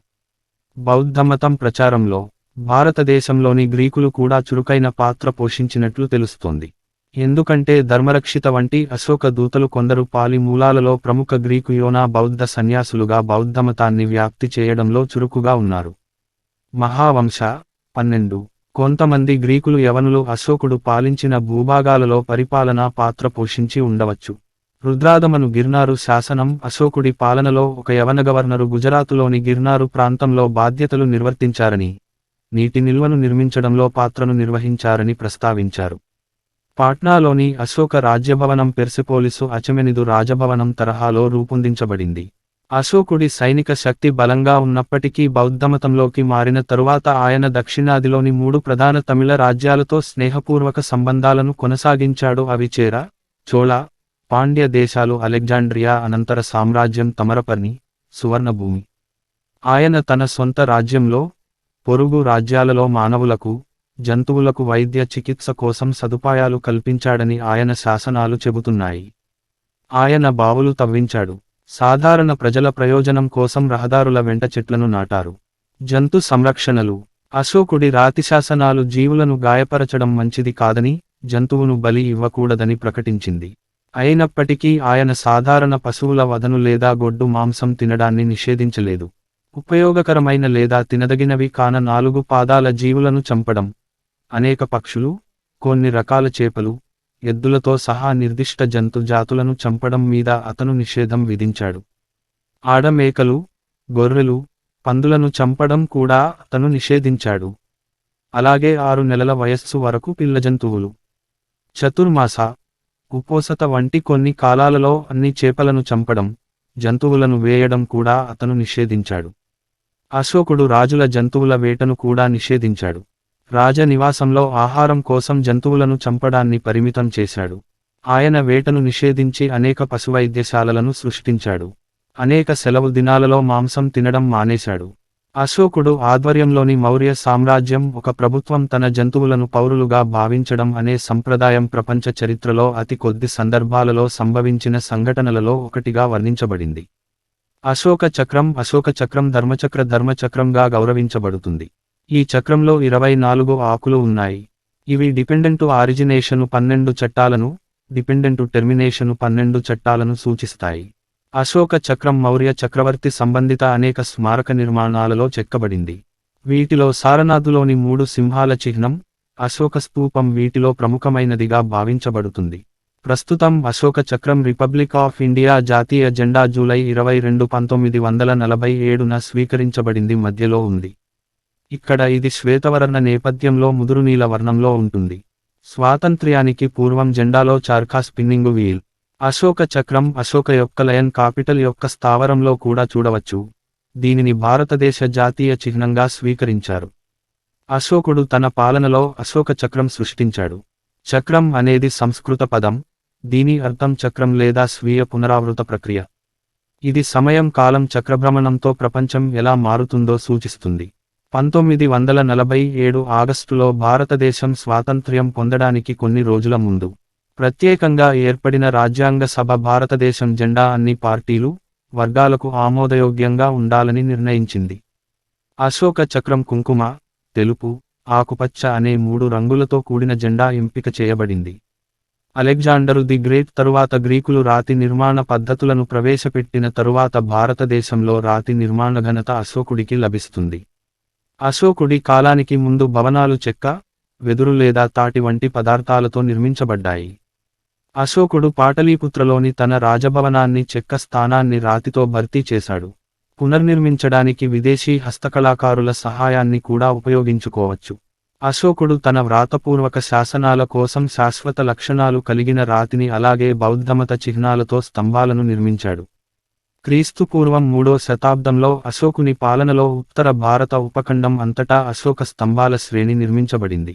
బౌద్ధమతం ప్రచారంలో భారతదేశంలోని గ్రీకులు కూడా చురుకైన పాత్ర పోషించినట్లు తెలుస్తోంది. ఎందుకంటే ధర్మరక్షిత వంటి అశోక దూతలు కొందరు పాలి మూలాలలో ప్రముఖ గ్రీకు యోనా బౌద్ధ సన్యాసులుగా బౌద్ధమతాన్ని వ్యాప్తి చేయడంలో చురుకుగా ఉన్నారు. మహావంశ 12. కొంతమంది గ్రీకులు యవనులు అశోకుడు పాలించిన భూభాగాలలో పరిపాలనా పాత్ర పోషించి ఉండవచ్చు. రుద్రాదమను గిర్నారు శాసనం అశోకుడి పాలనలో ఒక యవన గవర్నరు గుజరాతులోని గిర్నారు ప్రాంతంలో బాధ్యతలు నిర్వర్తించారని, నీటి నిల్వను నిర్మించడంలో పాత్రను నిర్వహించారని ప్రస్తావించారు. పాట్నాలోని అశోక రాజ్యభవనం పెర్సెపోలిసు అచమెనిదు రాజభవనం తరహాలో రూపొందించబడింది. అశోకుడి సైనిక శక్తి బలంగా ఉన్నప్పటికీ బౌద్ధమతంలోకి మారిన తరువాత ఆయన దక్షిణాదిలోని 3 ప్రధాన తమిళ రాజ్యాలతో స్నేహపూర్వక సంబంధాలను కొనసాగించాడు. అవి చేర, చోళ, పాండ్య దేశాలు, అలెగ్జాండ్రియా అనంతర సామ్రాజ్యం, తమరపర్ని, సువర్ణభూమి. ఆయన తన సొంత రాజ్యంలో, పొరుగు రాజ్యాలలో మానవులకు, జంతువులకు వైద్య చికిత్స కోసం సదుపాయాలు కల్పించాడని ఆయన శాసనాలు చెబుతున్నాయి. ఆయన బావులు తవ్వించాడు. సాధారణ ప్రజల ప్రయోజనం కోసం రహదారుల వెంట చెట్లను నాటారు. జంతు సంరక్షణలు. అశోకుడి రాతి శాసనాలు జీవులను గాయపరచడం మంచిది కాదని, జంతువును బలి ఇవ్వకూడదని ప్రకటించింది. అయినప్పటికీ ఆయన సాధారణ పశువుల వధను లేదా గొడ్డు మాంసం తినడాన్ని నిషేధించలేదు. ఉపయోగకరమైన లేదా తినదగినవి కాన 4 పాదాల జీవులను చంపడం, అనేక పక్షులు, కొన్ని రకాల చేపలు, ఎద్దులతో సహా నిర్దిష్ట జంతు జాతులను చంపడం మీద అతను నిషేధం విధించాడు. ఆడమేకలు, గొర్రెలు, పందులను చంపడం కూడా అతను నిషేధించాడు. అలాగే 6 నెలల వయస్సు వరకు పిల్ల జంతువులు, చతుర్మాస, ఉపోసత వంటి కొన్ని కాలాలలో అన్ని చేపలను చంపడం, జంతువులను వేయడం కూడా అతను నిషేధించాడు. అశోకుడు రాజుల జంతువుల వేటను కూడా నిషేధించాడు. రాజనివాసంలో ఆహారం కోసం జంతువులను చంపడాన్ని పరిమితం చేశాడు. ఆయన వేటను నిషేధించి అనేక పశువైద్యశాలలను సృష్టించాడు. అనేక సెలవు దినాలలో మాంసం తినడం మానేశాడు. అశోకుడు ఆధ్వర్యంలోని మౌర్య సామ్రాజ్యం ఒక ప్రభుత్వం తన జంతువులను పౌరులుగా భావించడం అనే సంప్రదాయం ప్రపంచ చరిత్రలో అతి కొద్ది సందర్భాలలో సంభవించిన సంఘటనలలో ఒకటిగా వర్ణించబడింది. అశోక చక్రం ధర్మచక్రంగా గౌరవించబడుతుంది. ఈ చక్రంలో 24 ఆకులు ఉన్నాయి. ఇవి డిపెండెంటు ఆరిజినేషను 12 చట్టాలను, డిపెండెంటు టెర్మినేషను 12 చట్టాలను సూచిస్తాయి. అశోక చక్రం మౌర్య చక్రవర్తి సంబంధిత అనేక స్మారక నిర్మాణాలలో చెక్కబడింది. వీటిలో సారనాథులోని 3 సింహాల చిహ్నం, అశోక స్తూపం వీటిలో ప్రముఖమైనదిగా భావించబడుతుంది. ప్రస్తుతం అశోక చక్రం రిపబ్లిక్ ఆఫ్ ఇండియా జాతీయ జెండా జూలై 22, 1947న స్వీకరించబడింది మధ్యలో ఉంది. ఇక్కడ ఇది శ్వేతవర్ణ నేపథ్యంలో ముదురునీల వర్ణంలో ఉంటుంది. స్వాతంత్ర్యానికి పూర్వం జెండాలో చార్ఖా స్పిన్నింగు వీల్. అశోక చక్రం అశోక యొక్క లయన్ కాపిటల్ యొక్క స్థావరంలో కూడా చూడవచ్చు. దీనిని భారతదేశ జాతీయ చిహ్నంగా స్వీకరించారు. అశోకుడు తన పాలనలో అశోక చక్రం సృష్టించాడు. చక్రం అనేది సంస్కృత పదం. దీని అర్థం చక్రం లేదా స్వీయ పునరావృత ప్రక్రియ. ఇది సమయం కాలం చక్రభ్రమణంతో ప్రపంచం ఎలా మారుతుందో సూచిస్తుంది. 1947 ఆగస్టులో భారతదేశం స్వాతంత్ర్యం పొందడానికి కొన్ని రోజుల ముందు ప్రత్యేకంగా ఏర్పడిన రాజ్యాంగ సభ భారతదేశం జెండా అన్ని పార్టీలు, వర్గాలకు ఆమోదయోగ్యంగా ఉండాలని నిర్ణయించింది. అశోక చక్రం కుంకుమ, తెలుపు, ఆకుపచ్చ అనే 3 రంగులతో కూడిన జెండా ఎంపిక చేయబడింది. అలెగ్జాండరు ది గ్రేట్ తరువాత గ్రీకులు రాతి నిర్మాణ పద్ధతులను ప్రవేశపెట్టిన తరువాత భారతదేశంలో రాతి నిర్మాణ ఘనత అశోకుడికి లభిస్తుంది. అశోకుడి కాలానికి ముందు భవనాలు చెక్క, వెదురు లేదా తాటి వంటి పదార్థాలతో నిర్మించబడ్డాయి. అశోకుడు పాటలీపుత్రలోని తన రాజభవనాన్ని చెక్క స్థానాన్ని రాతితో భర్తీ చేశాడు. పునర్నిర్మించడానికి విదేశీ హస్తకళాకారుల సహాయాన్ని కూడా ఉపయోగించుకోవచ్చు. అశోకుడు తన వ్రాతపూర్వక శాసనాల కోసం శాశ్వత లక్షణాలు కలిగిన రాతిని అలాగే బౌద్ధమత చిహ్నాలతో స్తంభాలను నిర్మించాడు. క్రీస్తుపూర్వం 3వ శతాబ్దంలో అశోకుని పాలనలో ఉత్తర భారత ఉపఖండం అంతటా అశోక స్తంభాల శ్రేణి నిర్మించబడింది.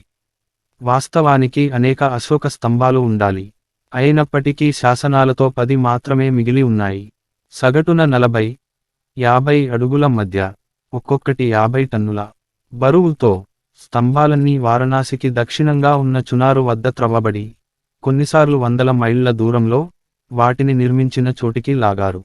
వాస్తవానికి అనేక అశోక స్తంభాలు ఉండాలి. అయినప్పటికీ శాసనాలతో 10 మాత్రమే మిగిలి ఉన్నాయి. సగటున 40-50 అడుగుల మధ్య, ఒక్కొక్కటి 50 టన్నుల బరువుతో స్తంభాలన్నీ వారణాసికి దక్షిణంగా ఉన్న చునారు వద్ద త్రవ్వబడి, కొన్నిసార్లు వందల మైళ్ళ దూరంలో, వాటిని నిర్మించిన చోటికి లాగారు.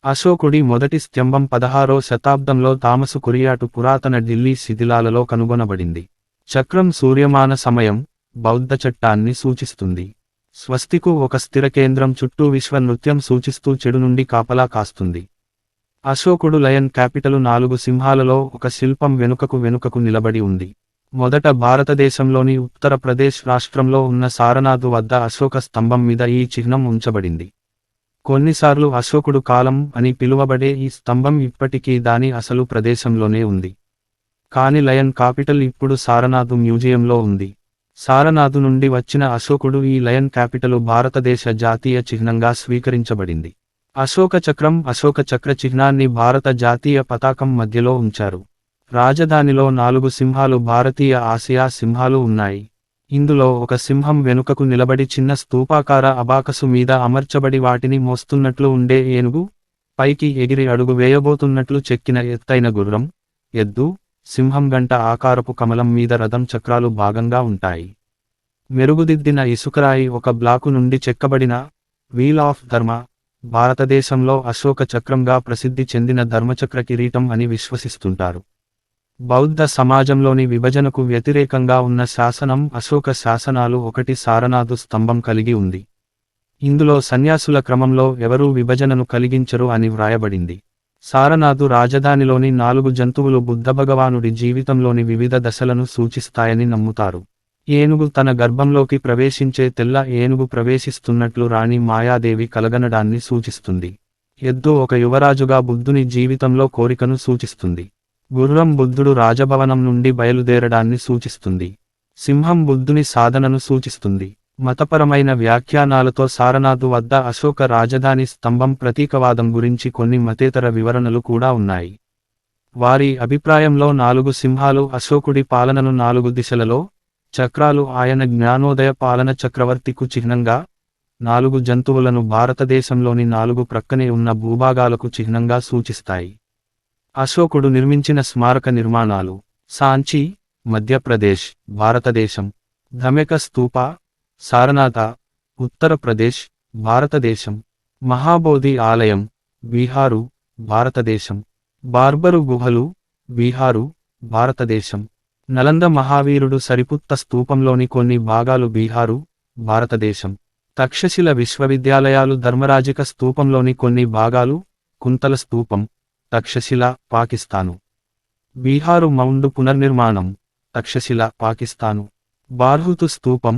అశోకుడి మొదటి స్తంభం 16వ శతాబ్దంలో తామసు కొరియాటు పురాతన ఢిల్లీ శిథిలాలలో కనుగొనబడింది. చక్రం సూర్యమాన సమయం, బౌద్ధ చట్టాన్ని సూచిస్తుంది. స్వస్తికు ఒక స్థిర కేంద్రం చుట్టూ విశ్వ నృత్యం సూచిస్తూ చెడు నుండి కాపలా కాస్తుంది. అశోకుడు లయన్ క్యాపిటలు 4 సింహాలలో ఒక శిల్పం వెనుకకు నిలబడి ఉంది. మొదట భారతదేశంలోని ఉత్తరప్రదేశ్ రాష్ట్రంలో ఉన్న సారనాథు వద్ద అశోక స్తంభం మీద ఈ చిహ్నం ఉంచబడింది. కొన్నిసార్లు అశోకుడు కాలం అని పిలువబడే ఈ స్తంభం ఇప్పటికీ దాని అసలు ప్రదేశంలోనే ఉంది. కాని లయన్ కాపిటల్ ఇప్పుడు సారనాథు మ్యూజియంలో ఉంది. సారనాథు నుండి వచ్చిన అశోకుడు ఈ లయన్ క్యాపిటలు భారతదేశ జాతీయ చిహ్నంగా స్వీకరించబడింది. అశోక చక్ర చిహ్నాన్ని భారత జాతీయ పతాకం మధ్యలో ఉంచారు. రాజధానిలో 4 సింహాలు భారతీయ ఆసియా సింహాలు ఉన్నాయి. ఇందులో ఒక సింహం వెనుకకు నిలబడి చిన్న స్తూపాకార అబాకసు మీద అమర్చబడి వాటిని మోస్తున్నట్లు ఉండే ఏనుగు, పైకి ఎగిరి అడుగు వేయబోతున్నట్లు చెక్కిన ఎత్తైన గుర్రం, ఎద్దు, సింహం గంట ఆకారపు కమలం మీద రథం చక్రాలు భాగంగా ఉంటాయి. మెరుగుదిద్దిన ఇసుకరాయి ఒక బ్లాకు నుండి చెక్కబడిన వీల్ ఆఫ్ ధర్మ, భారతదేశంలో అశోక చక్రంగా ప్రసిద్ధి చెందిన ధర్మచక్ర కిరీటం అని విశ్వసిస్తుంటారు. బౌద్ధ సమాజంలోని విభజనకు వ్యతిరేకంగా ఉన్న శాసనం అశోక శాసనాలు 1 సారనాథు స్తంభం కలిగి ఉంది. ఇందులో సన్యాసుల క్రమంలో ఎవరూ విభజనను కలిగించరు అని వ్రాయబడింది. సారనాథు రాజధానిలోని 4 జంతువులు బుద్ధభగవానుడి జీవితంలోని వివిధ దశలను సూచిస్తాయని నమ్ముతారు. ఏనుగు తన గర్భంలోకి ప్రవేశించే తెల్ల ఏనుగు ప్రవేశిస్తున్నట్లు రాణి మాయాదేవి కలగనడాన్ని సూచిస్తుంది. ఎద్దు ఒక యువరాజుగా బుద్ధుని జీవితంలో కోరికను సూచిస్తుంది. గుర్రం బుద్ధుడు రాజభవనం నుండి బయలుదేరడాన్ని సూచిస్తుంది. సింహం బుద్ధుని సాధనను సూచిస్తుంది. మతపరమైన వ్యాఖ్యానాలతో సారనాథు వద్ద అశోక రాజధాని స్తంభం ప్రతీకవాదం గురించి కొన్ని మతేతర వివరణలు కూడా ఉన్నాయి. వారి అభిప్రాయంలో 4 సింహాలు అశోకుడి పాలనను 4 దిశలలో, చక్రాలు ఆయన జ్ఞానోదయ పాలన చక్రవర్తికు చిహ్నంగా, 4 జంతువులను భారతదేశంలోని 4 ప్రక్కనే ఉన్న భూభాగాలకు చిహ్నంగా సూచిస్తాయి. అశోకుడు నిర్మించిన స్మారక నిర్మాణాలు: సాంచి, మధ్యప్రదేశ్, భారతదేశం; ధమెక స్తూప, సారనాథ, ఉత్తరప్రదేశ్, భారతదేశం; మహాబోధి ఆలయం, బీహారు, భారతదేశం; బార్బరు గుహలు, బీహారు, భారతదేశం; నలంద మహావీరుడు సరిపుత్త స్తూపంలోని కొన్ని భాగాలు బీహారు, భారతదేశం; తక్షశిల విశ్వవిద్యాలయాలు ధర్మరాజిక స్తూపంలోని కొన్ని భాగాలు, కుంతల స్తూపం, తక్షశిల, పాకిస్తాను; బీహారు మౌండు పునర్నిర్మాణం, తక్షశిల, పాకిస్తాను; బార్హుతు స్తూపం,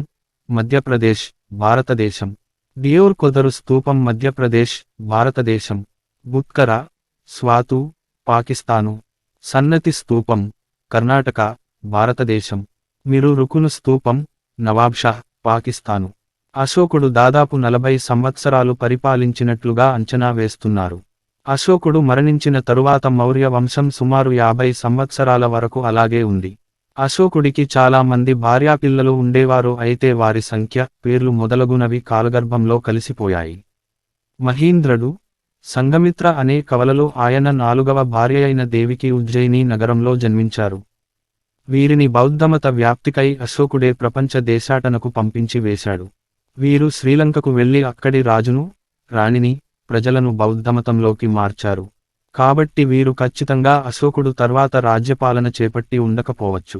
మధ్యప్రదేశ్, భారతదేశం; డియోర్ కొదరు స్తూపం మధ్యప్రదేశ్, భారతదేశం; బుత్కర, స్వాతు, పాకిస్తాను; సన్నతి స్తూపం, కర్ణాటక, భారతదేశం; మిరు రుకును స్తూపం, నవాబ్షా, పాకిస్తాను. అశోకుడు దాదాపు 40 సంవత్సరాలు పరిపాలించినట్లుగా అంచనా వేస్తున్నారు. అశోకుడు మరణించిన తరువాత మౌర్య వంశం సుమారు 50 సంవత్సరాల వరకు అలాగే ఉంది. అశోకుడికి చాలా మంది భార్యాపిల్లలు ఉండేవారు, అయితే వారి సంఖ్య, పేర్లు మొదలగునవి కాలగర్భంలో కలిసిపోయాయి. మహీంద్రుడు, సంఘమిత్ర అనే కవలలు ఆయన 4వ భార్యయైన దేవికి ఉజ్జయిని నగరంలో జన్మించారు. వీరిని బౌద్ధమత వ్యాప్తికై అశోకుడే ప్రపంచ దేశాటనకు పంపించి వేశాడు. వీరు శ్రీలంకకు వెళ్లి అక్కడి రాజును, రాణిని, ప్రజలను బౌద్ధమతంలోకి మార్చారు. కాబట్టి వీరు ఖచ్చితంగా అశోకుడు తర్వాత రాజ్యపాలన చేపట్టి ఉండకపోవచ్చు.